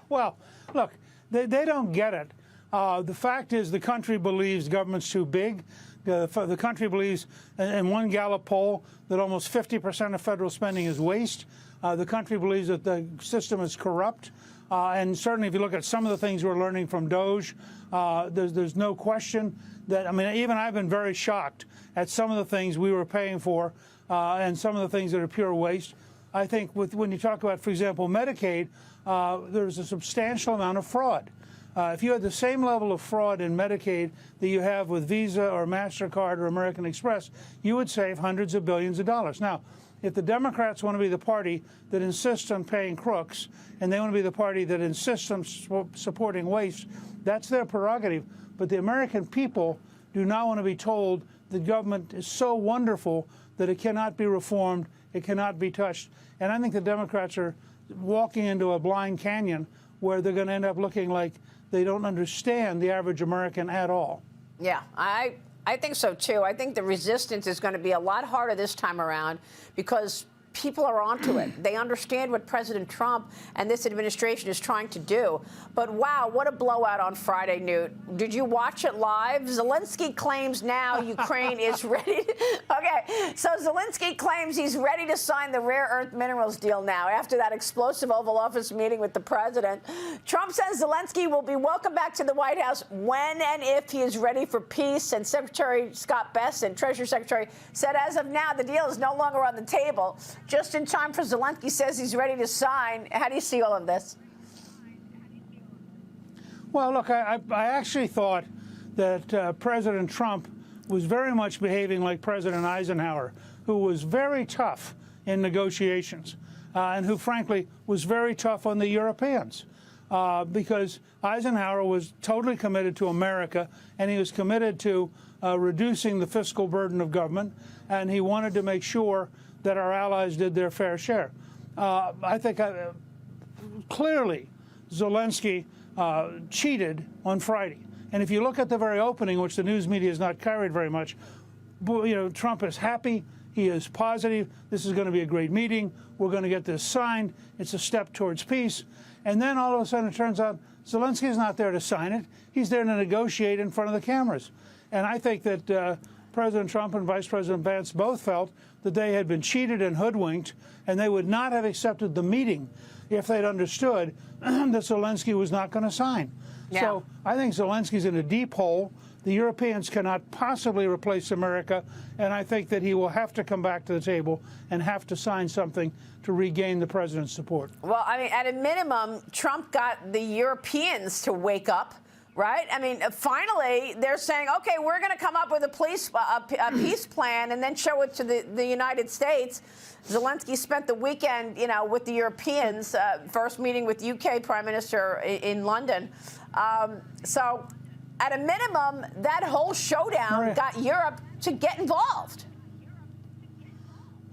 Well, look, they don't get it. The fact is the country believes government's too big. The country believes, in one Gallup poll, that almost 50% of federal spending is waste. The country believes that the system is corrupt. And certainly if you look at some of the things we're learning from DOGE, there's no question that, I mean, even I've been very shocked at some of the things we were paying for and some of the things that are pure waste. I think when you talk about, for example, Medicaid, there's a substantial amount of fraud. If you had the same level of fraud in Medicaid that you have with Visa or MasterCard or American Express, you would save hundreds of billions of dollars. Now, if the Democrats want to be the party that insists on paying crooks and they want to be the party that insists on supporting waste, that's their prerogative. But the American people do not want to be told that government is so wonderful that it cannot be reformed, it cannot be touched. And I think the Democrats are walking into a blind canyon where they're going to end up looking like they don't understand the average American at all. Yeah, I think so, too. I think the resistance is going to be a lot harder this time around because people are onto it. They understand what President Trump and this administration is trying to do. But wow, what a blowout on Friday, Newt. Did you watch it live? Zelenskyy claims now Ukraine is ready. Okay, so Zelenskyy claims he's ready to sign the rare earth minerals deal now after that explosive Oval Office meeting with the president. Trump says Zelenskyy will be welcome back to the White House when and if he is ready for peace. And Secretary Scott Bessent, Treasury Secretary, said as of now the deal is no longer on the table. Just in time for Zelenskyy says he's ready to sign. How do you see all of this? Well, look, I actually thought that President Trump was very much behaving like President Eisenhower, who was very tough in negotiations and who, frankly, was very tough on the Europeans because Eisenhower was totally committed to America and he was committed to reducing the fiscal burden of government, and he wanted to make sure that our allies did their fair share. I think clearly Zelenskyy cheated on Friday. And if you look at the very opening, which the news media has not carried very much, you know, Trump is happy. He is positive. This is going to be a great meeting. We're going to get this signed. It's a step towards peace. And then all of a sudden it turns out Zelenskyy is not there to sign it. He's there to negotiate in front of the cameras. And I think that President Trump and Vice President Vance both felt that they had been cheated and hoodwinked, and they would not have accepted the meeting if they'd understood that Zelenskyy was not going to sign. Yeah. So I think Zelensky's in a deep hole. The Europeans cannot possibly replace America, and I think that he will have to come back to the table and have to sign something to regain the president's support. Well, I mean, at a minimum, Trump got the Europeans to wake up. Right? I mean, finally, they're saying, OK, we're going to come up with a peace plan and then show it to the United States. Zelenskyy spent the weekend, you know, with the Europeans, first meeting with UK Prime Minister in London. So at a minimum, that whole showdown got Europe to get involved.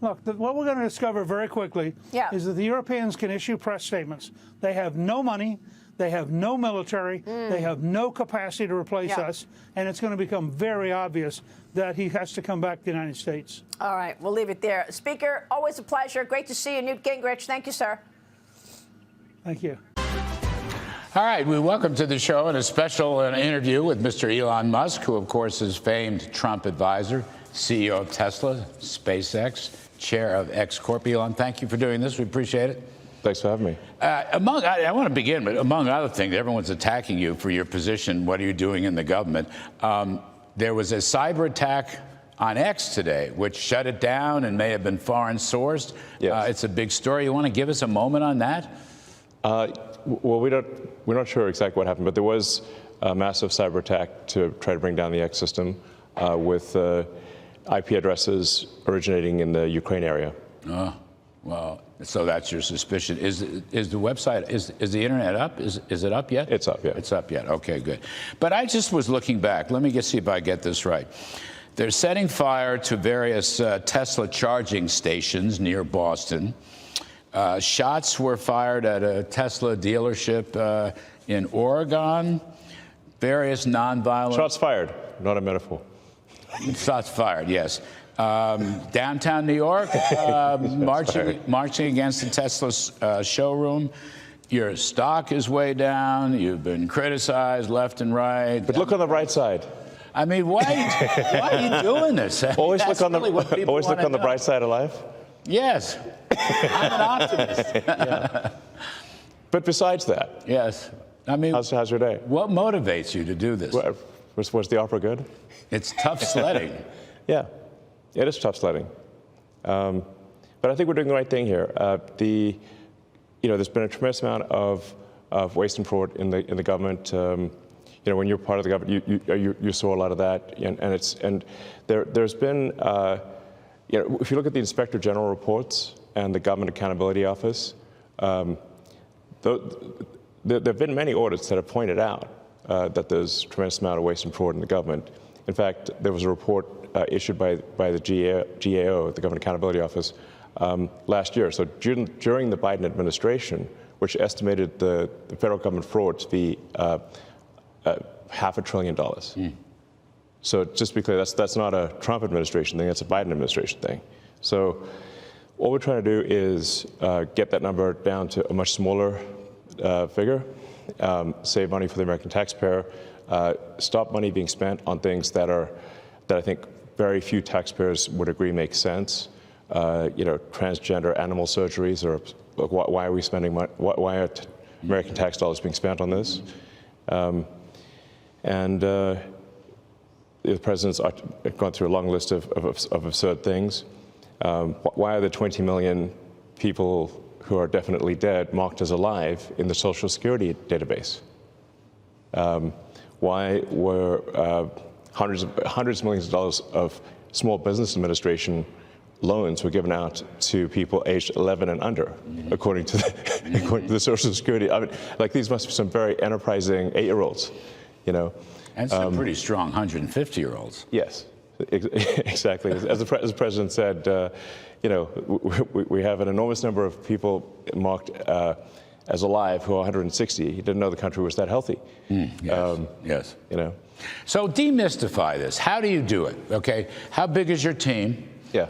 Look, what we're going to discover very quickly is that the Europeans can issue press statements. They have no money. They have no military. They have no capacity to replace us. And it's going to become very obvious that he has to come back to the United States. All right, we'll leave it there. Speaker, always a pleasure. Great to see you, Newt Gingrich. Thank you, sir. Thank you. All right, we welcome to the show and a special interview with Mr. Elon Musk, who, of course, is famed Trump advisor, CEO of Tesla, SpaceX, chair of X Corp. Elon, thank you for doing this. We appreciate it. Thanks for having me. I want to begin, but among other things, everyone's attacking you for your position. What are you doing in the government? There was a cyber attack on X today, which shut it down and may have been foreign sourced. Yes. It's a big story. You want to give us a moment on that? Well, we're not sure exactly what happened, but there was a massive cyber attack to try to bring down the X system with IP addresses originating in the Ukraine area. Oh, well, so that's your suspicion. Is the website, is the internet up? Is it up yet? It's up, yeah. It's up yet. Okay, good. But I just was looking back. Let me see if I get this right. They're setting fire to various Tesla charging stations near Boston. Shots were fired at a Tesla dealership in Oregon. Various nonviolent... Shots fired, not a metaphor. Shots fired, yes. Downtown New York, marching against the Tesla showroom. Your stock is way down. You've been criticized left and right. But look on the bright side. I mean, why are you doing this? Always look on the bright side of life. Yes, I'm an optimist. Yeah. But besides that, yes. I mean, how's your day? What motivates you to do this? Was the opera good? It's tough sledding. Yeah, it is tough sledding. But I think we're doing the right thing here. There's been a tremendous amount of waste and fraud in the government. When you're part of the government, you saw a lot of that, and there's been. If you look at the Inspector General reports and the Government Accountability Office, there have been many audits that have pointed out that there's a tremendous amount of waste and fraud in the government. In fact, there was a report issued by the GAO, the Government Accountability Office, last year. So during the Biden administration, which estimated the federal government fraud to be $500 billion. So just to be clear, that's not a Trump administration thing, that's a Biden administration thing. So what we're trying to do is get that number down to a much smaller figure, save money for the American taxpayer, stop money being spent on things that I think very few taxpayers would agree make sense. Transgender animal surgeries, or why are we spending money? Why are American tax dollars being spent on this? The president's gone through a long list of absurd things. Why are the 20 million people who are definitely dead marked as alive in the Social Security database? Why were hundreds of millions of dollars of Small Business Administration loans were given out to people aged 11 and under, according to the Social Security? I mean, these must be some very enterprising 8-year-olds, And some pretty strong 150-year-olds. Yes, exactly. As the president said, we have an enormous number of people marked as alive who are 160. He didn't know the country was that healthy. Yes. So demystify this. How do you do it? Okay. How big is your team? Yeah.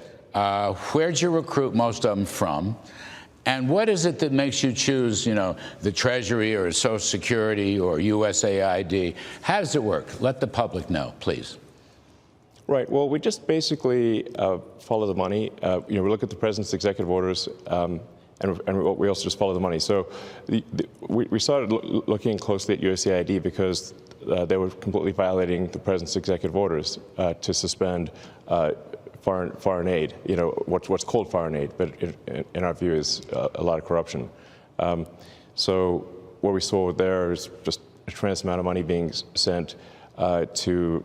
Where'd you recruit most of them from? And what is it that makes you choose, the Treasury or Social Security or USAID? How does it work? Let the public know, please. Right. Well, we just basically follow the money. We look at the president's executive orders, and we also just follow the money. So we started looking closely at USAID because they were completely violating the president's executive orders to suspend foreign aid, what's called foreign aid, but in our view is a lot of corruption. So what we saw there is just a tremendous amount of money being sent to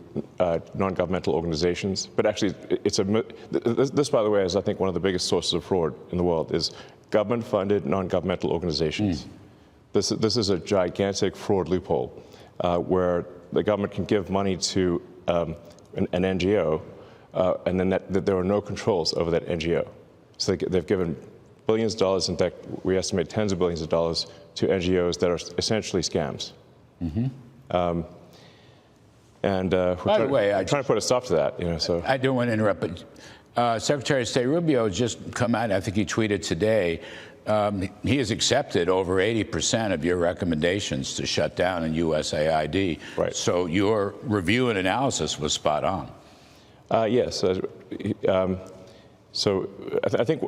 non-governmental organizations. But actually, this, by the way, is I think one of the biggest sources of fraud in the world is government-funded non-governmental organizations. This is a gigantic fraud loophole where the government can give money to an NGO, and then that there are no controls over that NGO. So they've given billions of dollars, in fact, we estimate tens of billions of dollars to NGOs that are essentially scams. Mm-hmm. By the way, I'm trying to put a stop to that. So I don't want to interrupt, but Secretary of State Rubio has just come out. I think he tweeted today. He has accepted over 80% of your recommendations to shut down in USAID. Right. So your review and analysis was spot on. Yes. So I think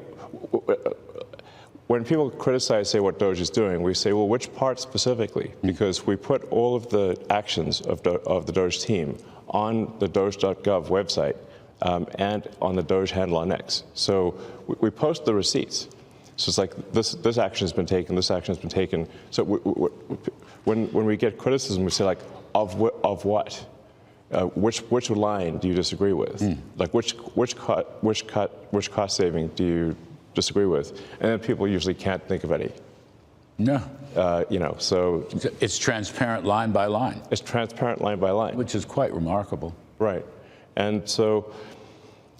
when people criticize, say, what DOGE is doing, we say, well, which part specifically? Because we put all of the actions of the DOGE team on the doge.gov website and on the DOGE handle on X. So we post the receipts. So it's like this action has been taken, this action has been taken. So when we get criticism, we say, like, of what? Which line do you disagree with? Like which cost saving do you disagree with? And then people usually can't think of any. No. So it's transparent line by line. It's transparent line by line, which is quite remarkable. Right. And so,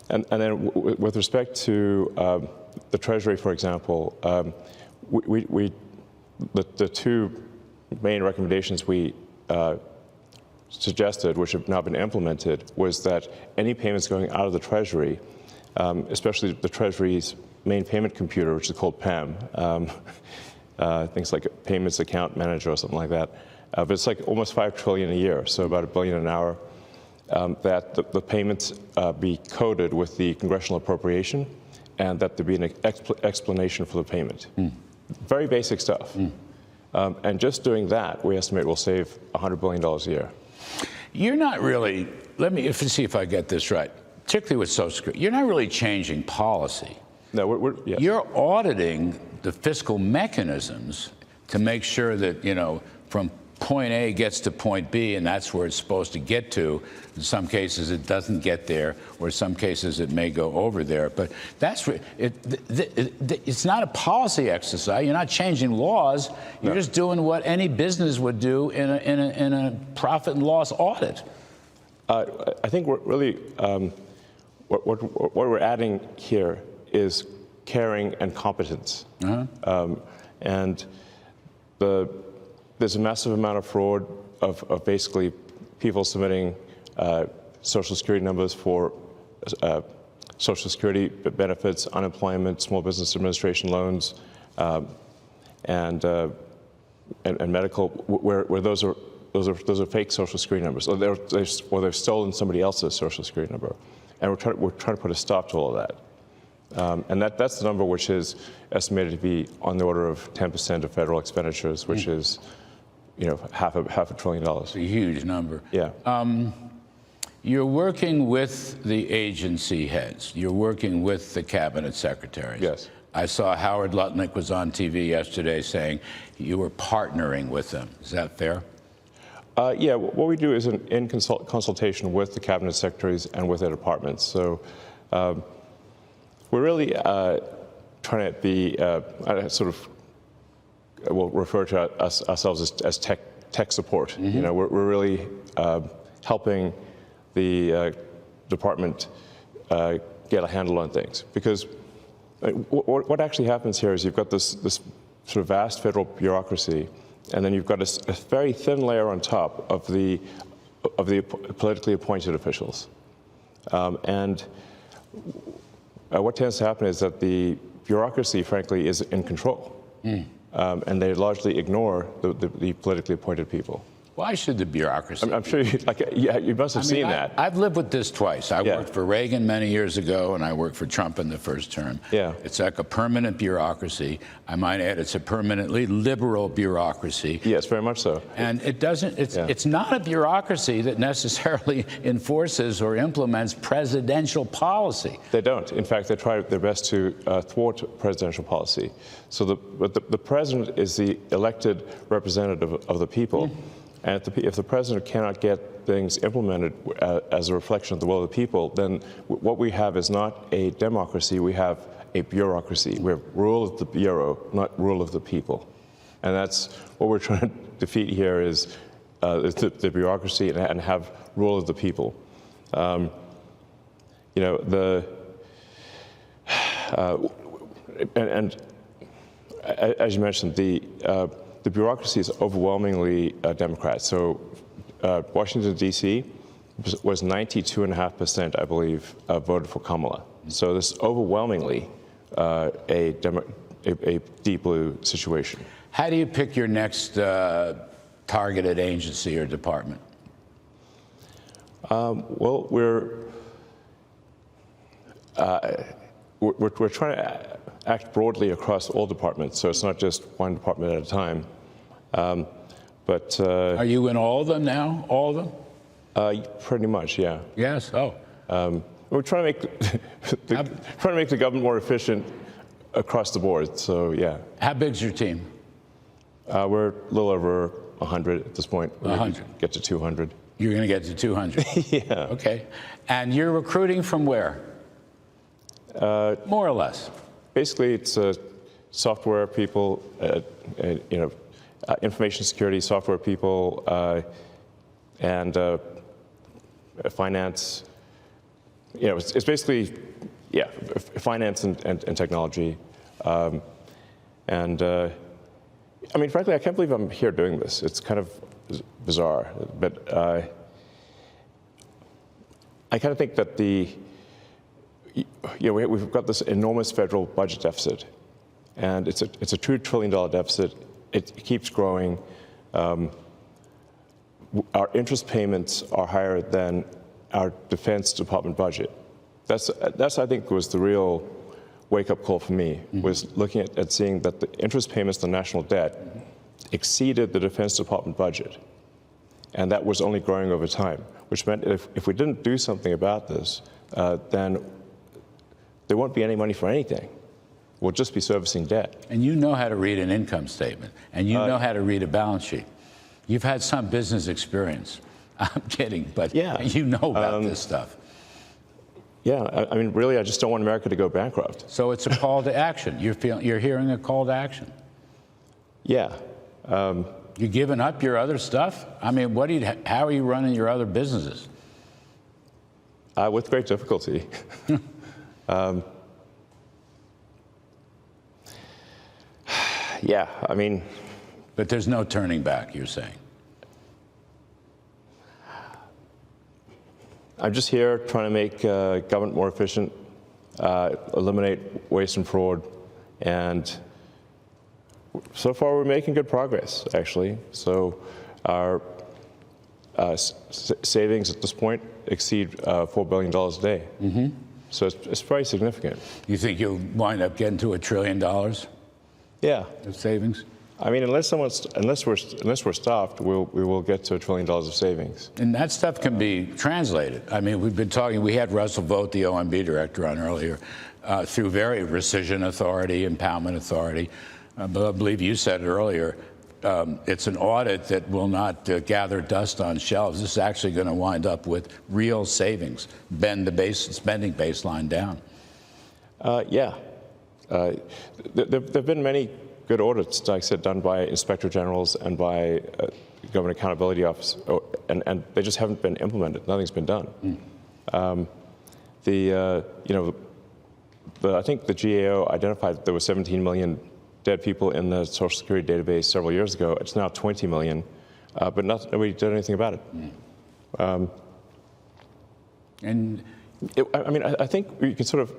and then with respect to the Treasury, for example, the two main recommendations we suggested, which have now been implemented, was that any payments going out of the Treasury, especially the Treasury's main payment computer, which is called PAM, things like Payments Account Manager or something like that, but it's like almost $5 trillion a year, so about $1 billion an hour, that the payments be coded with the congressional appropriation, and that there be an explanation for the payment. Very basic stuff. And just doing that, we estimate will save $100 billion a year. You're not really, let me see if I get this right, particularly with Social Security, you're not really changing policy. No, yes. You're auditing the fiscal mechanisms to make sure that, from point A gets to point B, and that's where it's supposed to get to. In some cases, it doesn't get there, or in some cases, it may go over there. But that's it's not a policy exercise. You're not changing laws. You're just doing what any business would do in a profit and loss audit. I think we're really what we're adding here is caring and competence, and there's a massive amount of fraud of basically people submitting Social Security numbers for Social Security benefits, unemployment, Small Business Administration loans, and medical, where those are fake Social Security numbers, or they've stolen somebody else's Social Security number, and we're trying to put a stop to all of that. And that's the number which is estimated to be on the order of 10% of federal expenditures, which is, half a trillion dollars. It's a huge number. Yeah. You're working with the agency heads. You're working with the cabinet secretaries. Yes. I saw Howard Lutnick was on TV yesterday saying you were partnering with them. Is that fair? Yeah. What we do is in consultation with the cabinet secretaries and with their departments. So we're really trying to be we'll refer to ourselves as tech support. We're really helping the department get a handle on things, because what actually happens here is you've got this sort of vast federal bureaucracy, and then you've got a very thin layer on top of the politically appointed officials, and what tends to happen is that the bureaucracy, frankly, is in control. And they largely ignore the politically appointed people. Why should the bureaucracy? I'm sure you must have seen that. I've lived with this twice. I worked for Reagan many years ago, and I worked for Trump in the first term. Yeah. It's like a permanent bureaucracy. I might add, it's a permanently liberal bureaucracy. Yes, very much so. And it's not a bureaucracy that necessarily enforces or implements presidential policy. They don't. In fact, they try their best to thwart presidential policy. So the president is the elected representative of the people. And if the president cannot get things implemented as a reflection of the will of the people, then what we have is not a democracy, we have a bureaucracy. We have rule of the bureau, not rule of the people. And that's what we're trying to defeat here, is the bureaucracy and have rule of the people. You know, and as you mentioned, the bureaucracy is overwhelmingly Democrat. So Washington, D.C. was 92.5%, I believe, voted for Kamala. So this is overwhelmingly a deep blue situation. How do you pick your next targeted agency or department? Well, we're trying to act broadly across all departments, so it's not just one department at a time. Are you in all of them now? All of them? Pretty much, yeah. Yes. Oh. We're trying to make the government more efficient across the board. So yeah. How big's your team? We're a little over 100 at this point. 100. Get to 200. You're going to get to 200. Yeah. Okay. And you're recruiting from where? More or less. Basically, it's software people, information security software people, and finance. You know, it's basically, yeah, finance and technology. I mean, frankly, I can't believe I'm here doing this. It's kind of bizarre, but I kind of think that we've got this enormous federal budget deficit, and it's a $2 trillion deficit. It keeps growing. Our interest payments are higher than our Defense Department budget. That's I think was the real wake-up call for me, was looking at seeing that the interest payments on national debt exceeded the Defense Department budget. And that was only growing over time, which meant if we didn't do something about this, then there won't be any money for anything. We'll just be servicing debt. And you know how to read an income statement, and you know how to read a balance sheet. You've had some business experience. I'm kidding, but yeah, you know about this stuff. Yeah, I mean, really, I just don't want America to go bankrupt. So it's a call to action. You're hearing a call to action. Yeah. You giving up your other stuff? I mean, how are you running your other businesses? With great difficulty. Yeah, I mean. But there's no turning back, you're saying? I'm just here trying to make government more efficient, eliminate waste and fraud, and so far we're making good progress, actually. So our savings at this point exceed $4 billion a day. Mm-hmm. So it's very significant. You think you'll wind up getting to $1 trillion? Yeah. Of savings? I mean, unless we're stopped, we will get to $1 trillion of savings. And that stuff can be translated. I mean, we've been talking. We had Russell Vogt, the OMB director, on earlier, through very rescission authority, impoundment authority. But I believe you said it earlier. It's an audit that will not gather dust on shelves. This is actually going to wind up with real savings, bend the spending baseline down. Yeah. There have been many good audits, like I said, done by inspector generals and by Government Accountability Office, and they just haven't been implemented. Nothing's been done. I think the GAO identified that there were 17 million dead people in the Social Security database several years ago. It's now 20 million, but nobody did anything about it. I think we can sort of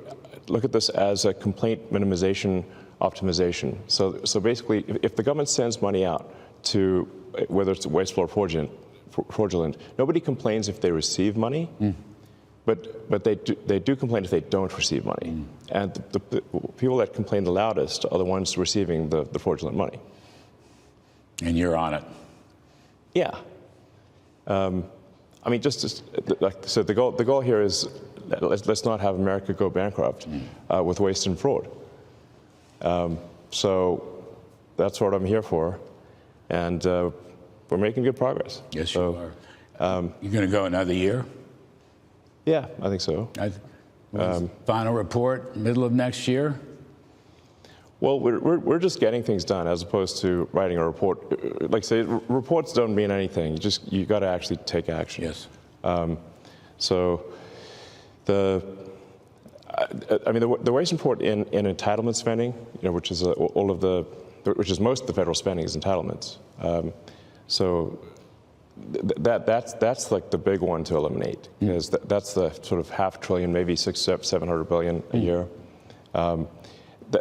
look at this as a complaint minimization optimization. So basically, if the government sends money out to, whether it's wasteful or fraudulent, nobody complains if they receive money, but they do complain if they don't receive money. And the people that complain the loudest are the ones receiving the fraudulent money. And you're on it. Yeah. I mean, so the goal here is let's not have America go bankrupt with waste and fraud. So that's what I'm here for, and we're making good progress. Yes, you are. You're going to go another year? Yeah, I think so. Final report, middle of next year? Well, we're just getting things done as opposed to writing a report. Like I say, reports don't mean anything. You got to actually take action. Yes. So the waste report in entitlement spending, which is which is most of the federal spending is entitlements. So that's like the big one to eliminate, because that's the sort of $500 billion, maybe $700 billion a year.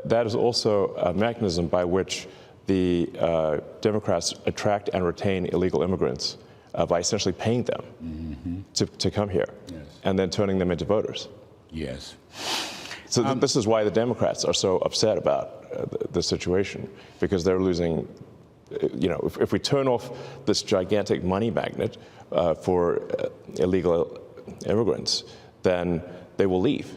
That is also a mechanism by which the Democrats attract and retain illegal immigrants by essentially paying them to come here, and then turning them into voters. Yes. So this is why the Democrats are so upset about the situation, because they're losing. If we turn off this gigantic money magnet for illegal immigrants, then they will leave,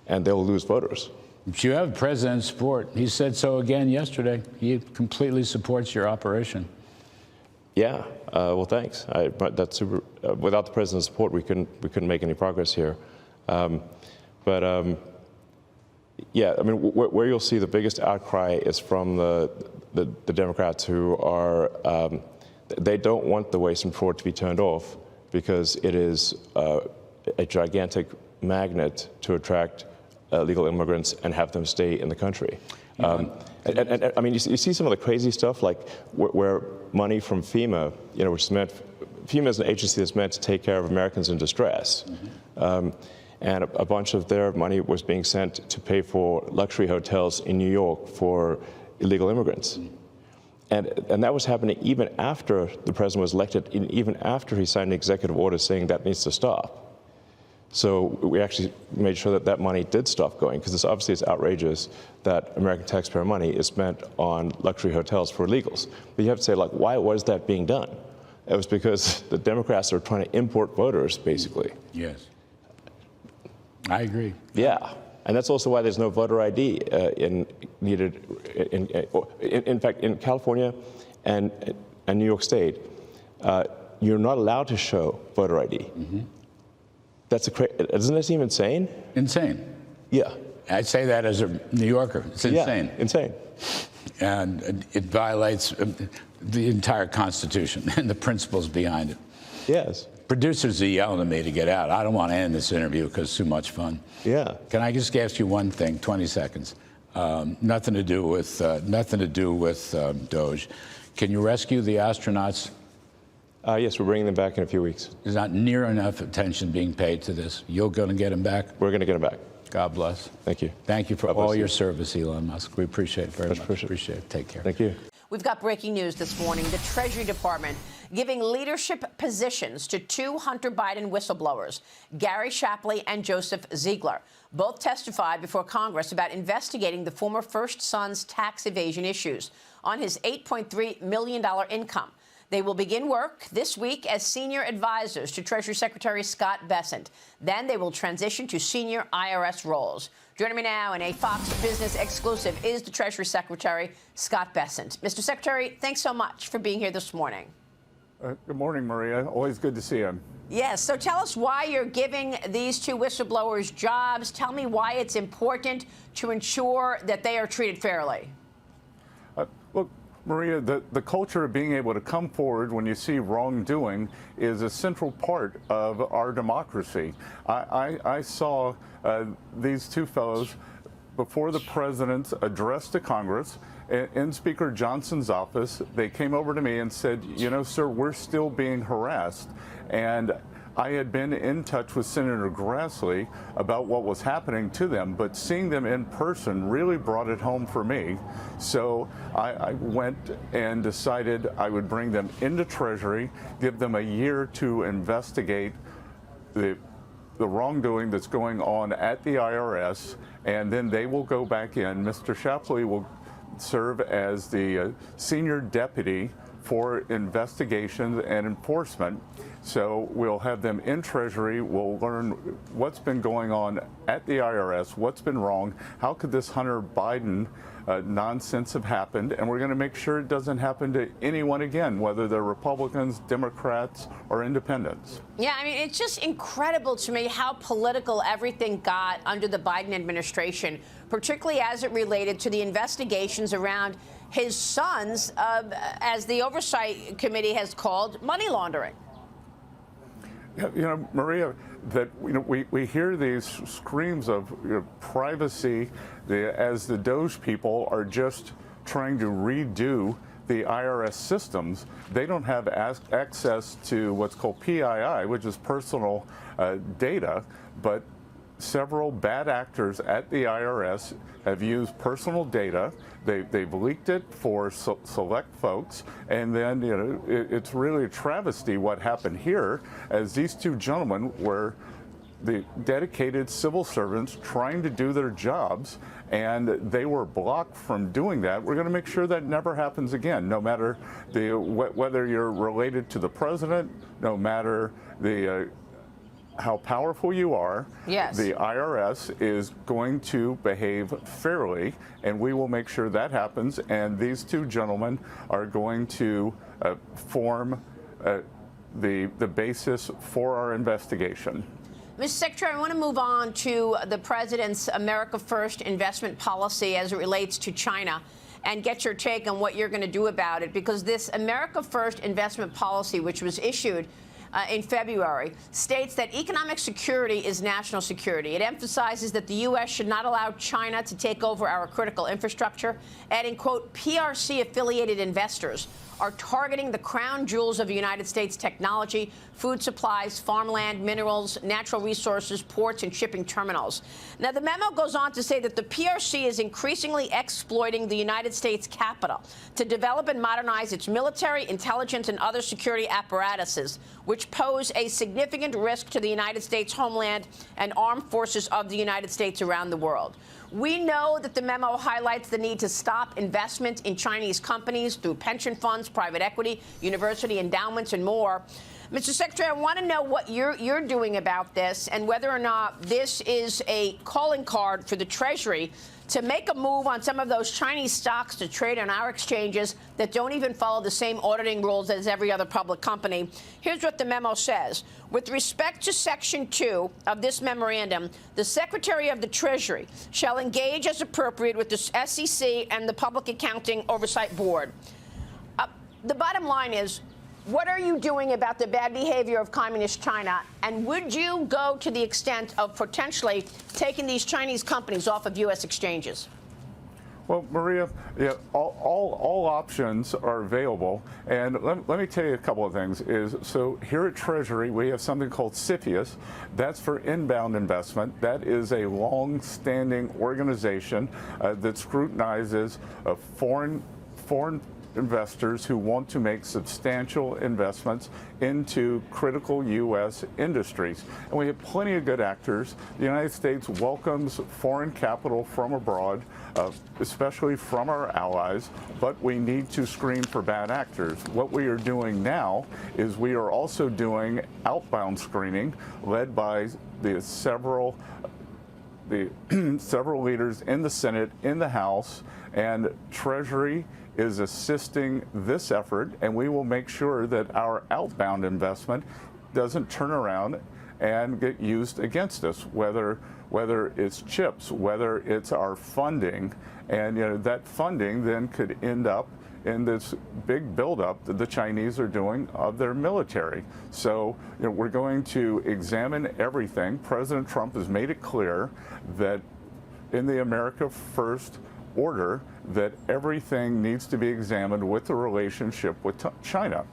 and they will lose voters. But you have President's support. He said so again yesterday. He completely supports your operation. Yeah. Well, thanks. That's super. Without the President's support, we couldn't make any progress here. Yeah, I mean, where you'll see the biggest outcry is from the Democrats, who are, they don't want the waste and fraud to be turned off because it is a gigantic magnet to attract illegal immigrants and have them stay in the country. And I mean, you see some of the crazy stuff, like where money from FEMA, which is meant, FEMA is an agency that's meant to take care of Americans in distress. And a bunch of their money was being sent to pay for luxury hotels in New York for illegal immigrants. And that was happening even after the president was elected, even after he signed an executive order saying that needs to stop. So we actually made sure that that money did stop going, because obviously it's outrageous that American taxpayer money is spent on luxury hotels for illegals. But you have to say, like, why was that being done? It was because the Democrats are trying to import voters, basically. Yes. I agree. Yeah, and that's also why there's no voter ID needed. In fact, in California and New York State, you're not allowed to show voter ID. Doesn't that seem insane? Insane. Yeah. I say that as a New Yorker. It's insane. Yeah, insane. And it violates the entire Constitution and the principles behind it. Yes. Producers are yelling at me to get out. I don't want to end this interview because it's too much fun. Yeah. Can I just ask you one thing, 20 seconds? Nothing to do with DOGE. Can you rescue the astronauts? Yes, we're bringing them back in a few weeks. There's not near enough attention being paid to this. You're going to get them back? We're going to get them back. God bless. Thank you. Thank you for all your service, Elon Musk. We appreciate it very much. Appreciate it. Take care. Thank you. We've got breaking news this morning. The Treasury Department giving leadership positions to two Hunter Biden whistleblowers, Gary Shapley and Joseph Ziegler. Both testified before Congress about investigating the former first son's tax evasion issues on his $8.3 million income. They will begin work this week as senior advisors to Treasury Secretary Scott Bessent. Then they will transition to senior IRS roles. Joining me now in a Fox Business exclusive is the Treasury Secretary, Scott Bessent. Mr. Secretary, thanks so much for being here this morning. Good morning, Maria. Always good to see you. Yes, so tell us why you're giving these two whistleblowers jobs. Tell me why it's important to ensure that they are treated fairly. Look, Maria, the culture of being able to come forward when you see wrongdoing is a central part of our democracy. I saw these two fellows before the president's address to Congress in Speaker Johnson's office. They came over to me and said, sir, we're still being harassed. And I had been in touch with Senator Grassley about what was happening to them, but seeing them in person really brought it home for me. So I went and decided I would bring them into Treasury, give them a year to investigate the wrongdoing that's going on at the IRS, and then they will go back in. Mr. Shapley will serve as the senior deputy for investigations and enforcement. So we'll have them in Treasury. We'll learn what's been going on at the IRS, what's been wrong, how could this Hunter Biden nonsense have happened, and we're going to make sure it doesn't happen to anyone again, whether they're Republicans, Democrats, or independents. Yeah, I mean, it's just incredible to me how political everything got under the Biden administration, particularly as it related to the investigations around his sons, as the Oversight Committee has called, money laundering. You know, Maria, that we hear these screams of privacy as the DOGE people are just trying to redo the IRS systems. They don't have access to what's called PII, which is personal data, but several bad actors at the IRS have used personal data. They've leaked it for select folks, and then it's really a travesty what happened here, as these two gentlemen were the dedicated civil servants trying to do their jobs, and they were blocked from doing that. We're going to make sure that never happens again, no matter whether you're related to the president, no matter how powerful you are. Yes. The IRS is going to behave fairly, and we will make sure that happens. And these two gentlemen are going to form the basis for our investigation. Mr. Secretary, I want to move on to the president's America First investment policy as it relates to China, and get your take on what you're going to do about it, because this America First investment policy, which was issued in February, states that economic security is national security. It emphasizes that the U.S. should not allow China to take over our critical infrastructure, adding, quote, PRC-affiliated investors are targeting the crown jewels of the United States technology, food supplies, farmland, minerals, natural resources, ports, and shipping terminals. Now, the memo goes on to say that the PRC is increasingly exploiting the United States Capitol to develop and modernize its military, intelligence, and other security apparatuses, which pose a significant risk to the United States homeland and armed forces of the United States around the world. We know that the memo highlights the need to stop investment in Chinese companies through pension funds, private equity, university endowments, and more. Mr. Secretary, I want to know what you're doing about this, and whether or not this is a calling card for the Treasury to make a move on some of those Chinese stocks to trade on our exchanges that don't even follow the same auditing rules as every other public company. Here's what the memo says. With respect to Section 2 of this memorandum, the Secretary of the Treasury shall engage as appropriate with the SEC and the Public Accounting Oversight Board. The bottom line is, what are you doing about the bad behavior of Communist China? And would you go to the extent of potentially taking these Chinese companies off of U.S. exchanges? Well, Maria, yeah, all options are available. And let me tell you a couple of things. So here at Treasury, we have something called CFIUS. That's for inbound investment. That is a long-standing organization that scrutinizes foreign investors who want to make substantial investments into critical U.S. industries. And we have plenty of good actors. The United States welcomes foreign capital from abroad, especially from our allies, but we need to screen for bad actors. What we are doing now is we are also doing outbound screening led by several leaders in the Senate, in the House, and Treasury is assisting this effort, and we will make sure that our outbound investment doesn't turn around and get used against us, whether it's chips, whether it's our funding, and that funding then could end up in this big buildup that the Chinese are doing of their military. So we're going to examine everything. President Trump has made it clear that in the America First order that everything needs to be examined with the relationship with China.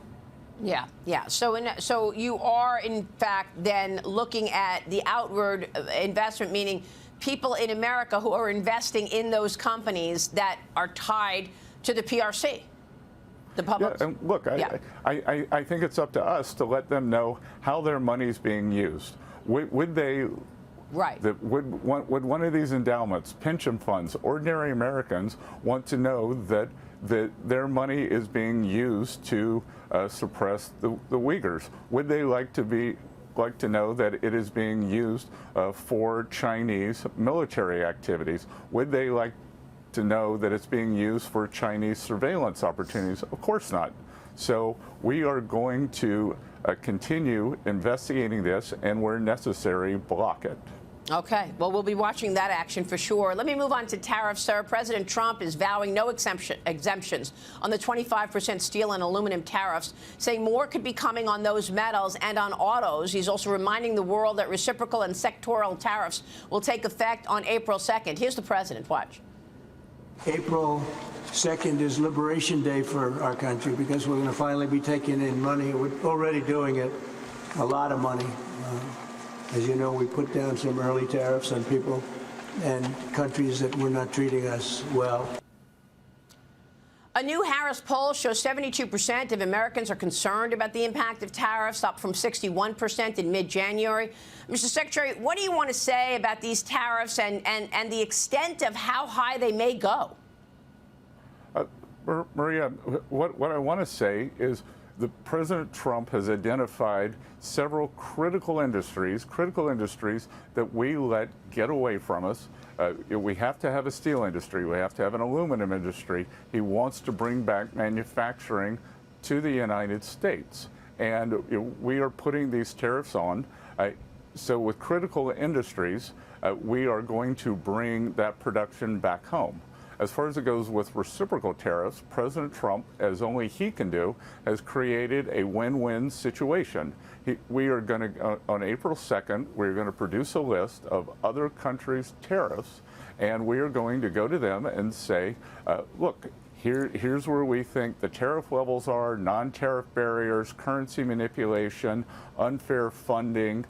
Yeah. So you are, in fact, then looking at the outward investment, meaning people in America who are investing in those companies that are tied to the PRC. The public. Yeah, and look, I think it's up to us to let them know how their money is being used. Would they Right. Would one of these endowments, pension funds, ordinary Americans want to know that their money is being used to suppress the Uyghurs? Would they like to know that it is being used for Chinese military activities? Would they like to know that it's being used for Chinese surveillance opportunities? Of course not. So we are going to continue investigating this, and where necessary, block it. Okay. Well, we'll be watching that action for sure. Let me move on to tariffs, sir. President Trump is vowing no exemptions on the 25% steel and aluminum tariffs, saying more could be coming on those metals and on autos. He's also reminding the world that reciprocal and sectoral tariffs will take effect on April 2nd. Here's the president. Watch. April 2nd is Liberation Day for our country because we're going to finally be taking in money. We're already doing it, a lot of money. As you know, we put down some early tariffs on people and countries that were not treating us well. A new Harris poll shows 72% of Americans are concerned about the impact of tariffs, up from 61% in mid-January. Mr. Secretary, what do you want to say about these tariffs and the extent of how high they may go? Maria, what I want to say is President Trump has identified several critical industries that we let get away from us. We have to have a steel industry. We have to have an aluminum industry. He wants to bring back manufacturing to the United States. And we are putting these tariffs on. So with critical industries, we are going to bring that production back home. As far as it goes with reciprocal tariffs, President Trump, as only he can do, has created a win-win situation. We are going to, on April 2nd, we're going to produce a list of other countries' tariffs, and we are going to go to them and say, look, here's where we think the tariff levels are, non-tariff barriers, currency manipulation, unfair funding,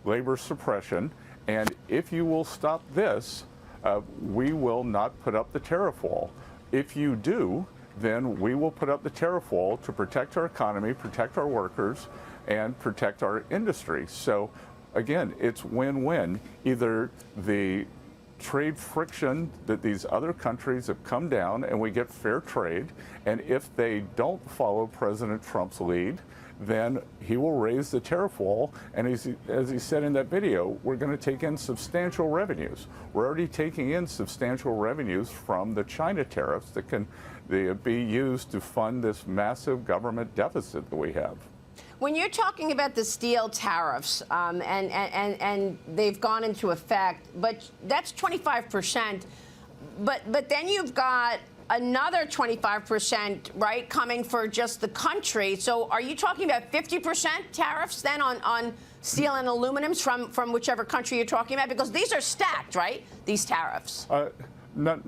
labor suppression, and if you will stop this, we will not put up the tariff wall. If you do, then we will put up the tariff wall to protect our economy, protect our workers, and protect our industry. So again, it's win-win. Either the trade friction that these other countries have come down and we get fair trade, and if they don't follow President Trump's lead, then he will raise the tariff wall, and as he said in that video, we're going to take in substantial revenues. We're already taking in substantial revenues from the China tariffs that can be used to fund this massive government deficit that we have. When you're talking about the steel tariffs, and they've gone into effect, but that's 25%, but then you've got another 25%, right, coming for just the country. So are you talking about 50% tariffs then on steel and aluminums from whichever country you're talking about? Because these are stacked, right, these tariffs? No.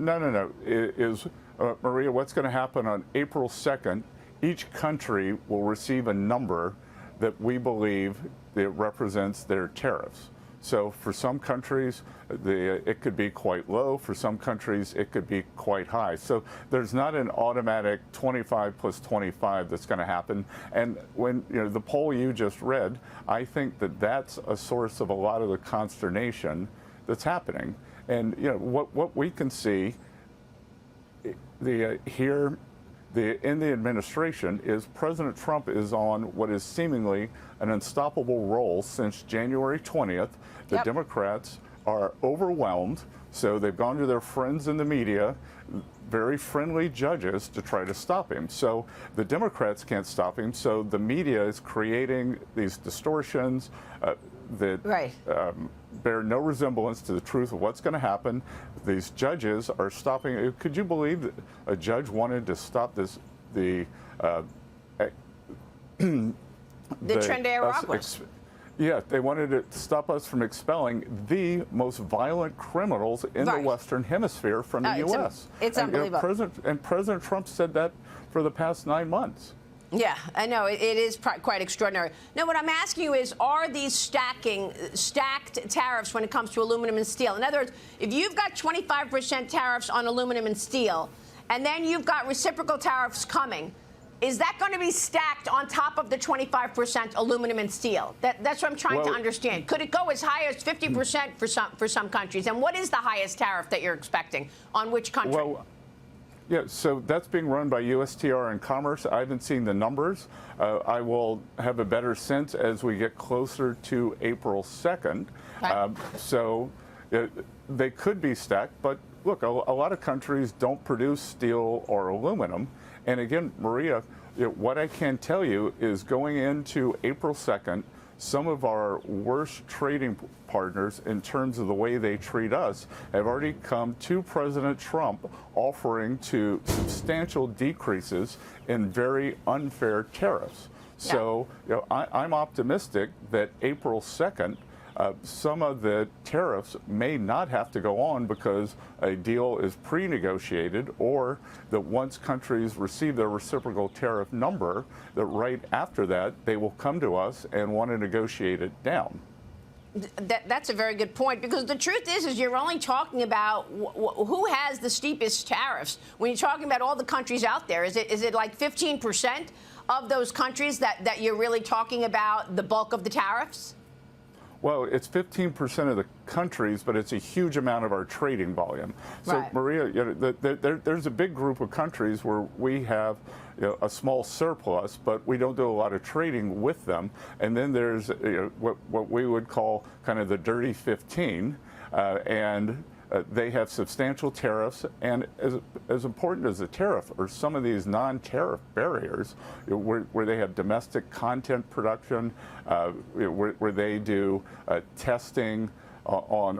Maria, what's going to happen on April 2nd, each country will receive a number that we believe that represents their tariffs. So for some countries, it could be quite low. For some countries, it could be quite high. So there's not an automatic 25 plus 25 that's going to happen. And when the poll you just read, I think that that's a source of a lot of the consternation that's happening. And what we can see here in the administration is President Trump is on what is seemingly an unstoppable roll since January 20th. The Democrats are overwhelmed, so they've gone to their friends in the media, very friendly judges, to try to stop him. So the Democrats can't stop him, so the media is creating these distortions that bear no resemblance to the truth of what's going to happen. These judges are stopping. Could you believe that a judge wanted to stop this? The Trinidad. Yeah, they wanted to stop us from expelling the most violent criminals in the Western Hemisphere from the U.S. It's unbelievable. President Trump said that for the past 9 months. Yeah, I know. It is quite extraordinary. Now, what I'm asking you is, are these stacked tariffs when it comes to aluminum and steel? In other words, if you've got 25% tariffs on aluminum and steel, and then you've got reciprocal tariffs coming, Is that going to be stacked on top of the 25% aluminum and steel? That's what I'm trying to understand. Could it go as high as 50% for some countries? And what is the highest tariff that you're expecting on which country? Well, yeah, so that's being run by USTR and Commerce. I haven't seen the numbers. I will have a better sense as we get closer to April 2nd. They could be stacked, but look, a lot of countries don't produce steel or aluminum. And again, Maria, what I can tell you is going into April 2nd, some of our worst trading partners in terms of the way they treat us have already come to President Trump offering to substantial decreases in very unfair tariffs. Yeah. So I'm optimistic that April 2nd, some of the tariffs may not have to go on because a deal is pre-negotiated, or that once countries receive their reciprocal tariff number, that right after that they will come to us and want to negotiate it down. That's a very good point, because the truth is you're only talking about who has the steepest tariffs. When you're talking about all the countries out there, is it like 15% of those countries that you're really talking about the bulk of the tariffs? Well, it's 15% of the countries, but it's a huge amount of our trading volume. So, right. Maria, there's a big group of countries where we have a small surplus, but we don't do a lot of trading with them. And then there's what we would call kind of the dirty 15, and they have substantial tariffs, and as important as the tariff are some of these non-tariff barriers, where they have domestic content production, where they do testing on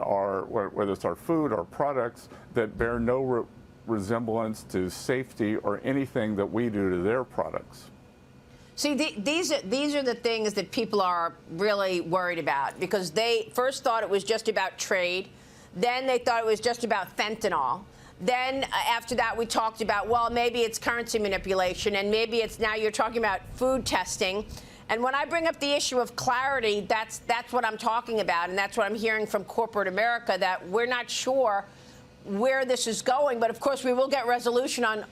whether it's our food, our products, that bear no resemblance to safety or anything that we do to their products. See, these are the things that people are really worried about, because they first thought it was just about trade. Then they thought it was just about fentanyl. Then after that, we talked about, well, maybe it's currency manipulation, and maybe it's now you're talking about food testing. And when I bring up the issue of clarity, that's what I'm talking about, and that's what I'm hearing from corporate America, that we're not sure where this is going. But of course, we will get resolution on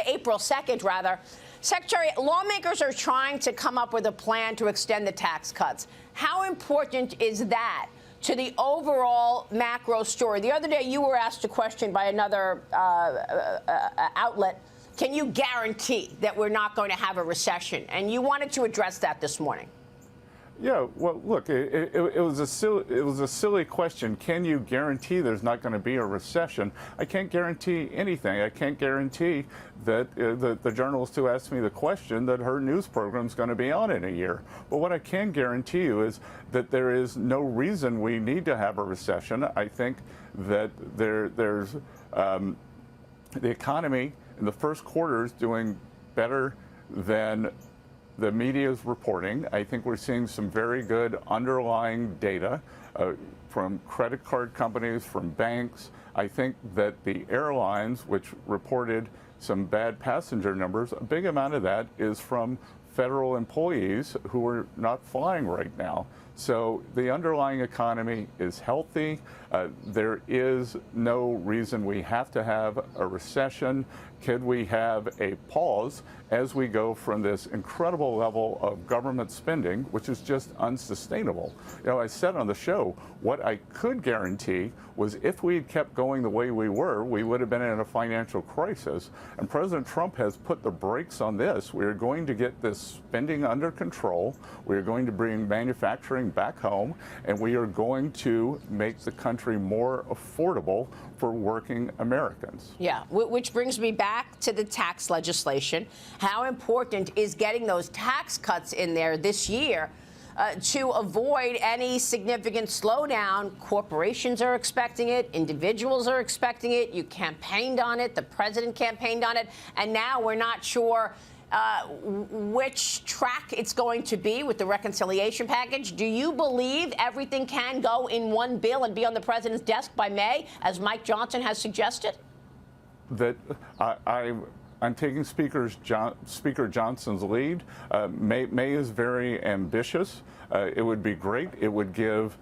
April 2nd, rather. Secretary, lawmakers are trying to come up with a plan to extend the tax cuts. How important is that to the overall macro story? The other day, you were asked a question by another outlet. Can you guarantee that we're not going to have a recession? And you wanted to address that this morning. Yeah, well, look, it was a silly question. Can you guarantee there's not going to be a recession? I can't guarantee anything. I can't guarantee that the journalist who asked me the question, that her news program is going to be on in a year. But what I can guarantee you is that there is no reason we need to have a recession. I think that there's the economy in the first quarter is doing better than the media is reporting. I think we're seeing some very good underlying data from credit card companies, from banks. I think that the airlines, which reported some bad passenger numbers, a big amount of that is from federal employees who are not flying right now. So the underlying economy is healthy. There is no reason we have to have a recession. Could we have a pause as we go from this incredible level of government spending, which is just unsustainable? I said on the show, what I could guarantee was if we had kept going the way we were, we would have been in a financial crisis. And President Trump has put the brakes on this. We are going to get this spending under control. We are going to bring manufacturing back home, and we are going to make the country more affordable for working Americans. Yeah, which brings me back to the tax legislation. How important is getting those tax cuts in there this year to avoid any significant slowdown? Corporations are expecting it. Individuals are expecting it. You campaigned on it. The president campaigned on it. And now we're not sure which track it's going to be with the reconciliation package. Do you believe everything can go in one bill and be on the president's desk by May, as Mike Johnson has suggested? That I'm taking Speaker Johnson's lead. May is very ambitious. It would be great. It would give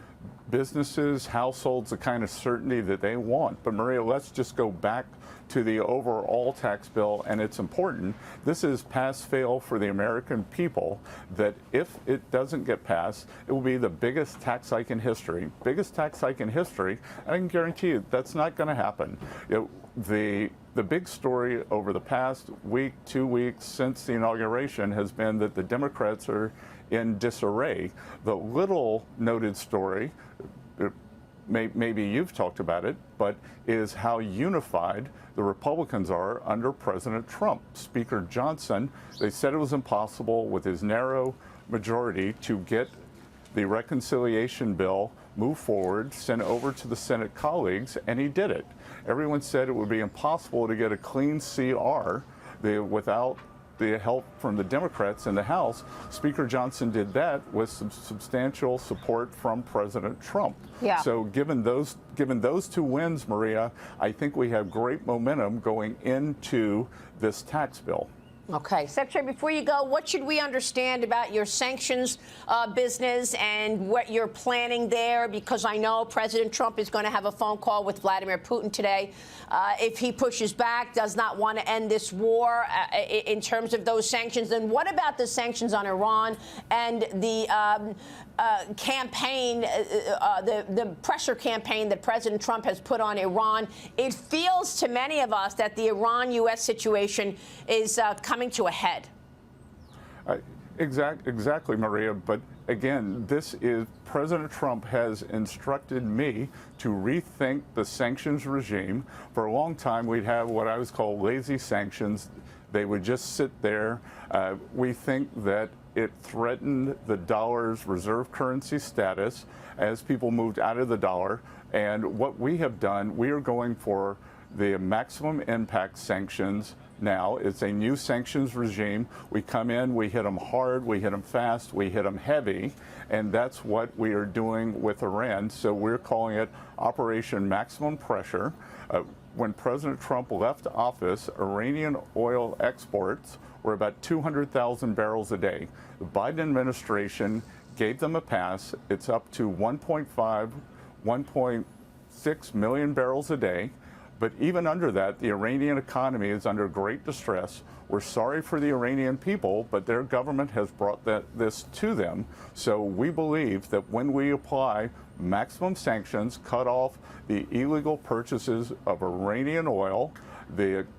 businesses, households the kind of certainty that they want. But Maria, let's just go back to the overall tax bill, and it's important. This is pass-fail for the American people, that if it doesn't get passed, it will be the biggest tax hike in history. Biggest tax hike in history, and I can guarantee you that's not going to happen. The big story over the past week, 2 weeks since the inauguration has been that the Democrats are in disarray. The little noted story, maybe you've talked about it, but is how unified the Republicans are under President Trump. Speaker Johnson, they said it was impossible with his narrow majority to get the reconciliation bill moved forward, sent over to the Senate colleagues, and he did it. Everyone said it would be impossible to get a clean CR without the help from the Democrats in the House. Speaker Johnson did that with some substantial support from President Trump. Yeah. So given those two wins, Maria, I think we have great momentum going into this tax bill. Okay. Secretary, before you go, what should we understand about your sanctions business and what you're planning there? Because I know President Trump is going to have a phone call with Vladimir Putin today. If he pushes back, does not want to end this war in terms of those sanctions, then what about the sanctions on Iran and the campaign, the pressure campaign that President Trump has put on Iran? It feels to many of us that the Iran-U.S. situation is coming to a head. Exactly, Maria. But again, President Trump has instructed me to rethink the sanctions regime. For a long time, we'd have what I was called lazy sanctions. They would just sit there. We think that it threatened the dollar's reserve currency status as people moved out of the dollar. And what we have done, we are going for the maximum impact sanctions now. It's a new sanctions regime. We come in, we hit them hard, we hit them fast, we hit them heavy, and that's what we are doing with Iran. So we're calling it Operation Maximum Pressure. When President Trump left office, Iranian oil exports were about 200,000 barrels a day. The Biden administration gave them a pass. It's up to 1.6 million barrels a day. But even under that, the Iranian economy is under great distress. We're sorry for the Iranian people, but their government has brought this to them. So we believe that when we apply maximum sanctions, cut off the illegal purchases of Iranian oil,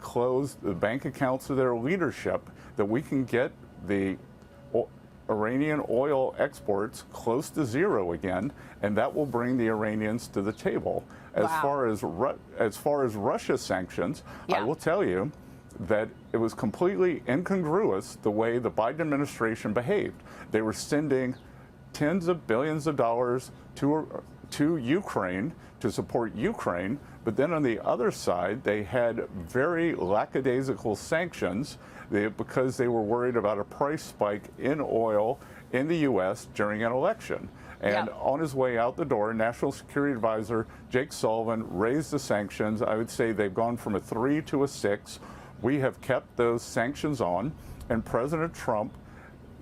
close the bank accounts of their leadership, that we can get the Iranian oil exports close to zero again, and that will bring the Iranians to the table. As far as Russia sanctions, I will tell you that it was completely incongruous the way the Biden administration behaved. They were sending tens of billions of dollars to Ukraine to support Ukraine, but then on the other side, they had very lackadaisical sanctions because they were worried about a price spike in oil in the U.S. during an election. And on his way out the door, National Security Advisor Jake Sullivan raised the sanctions. I would say they've gone from a 3 to a 6. We have kept those sanctions on, and President Trump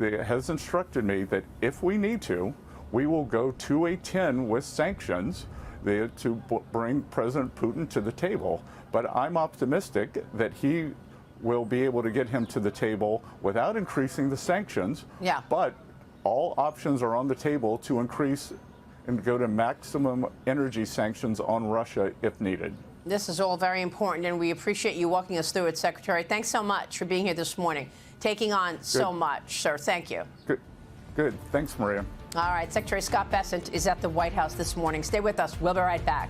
has instructed me that if we need to, we will go to a 10 with sanctions to bring President Putin to the table. But I'm optimistic that he will be able to get him to the table without increasing the sanctions. Yeah. But all options are on the table to increase and go to maximum energy sanctions on Russia if needed. This is all very important, and we appreciate you walking us through it, Secretary. Thanks so much for being here this morning, taking on so much, sir. Thank you. Good. Thanks, Maria. All right. Secretary Scott Bessent is at the White House this morning. Stay with us. We'll be right back.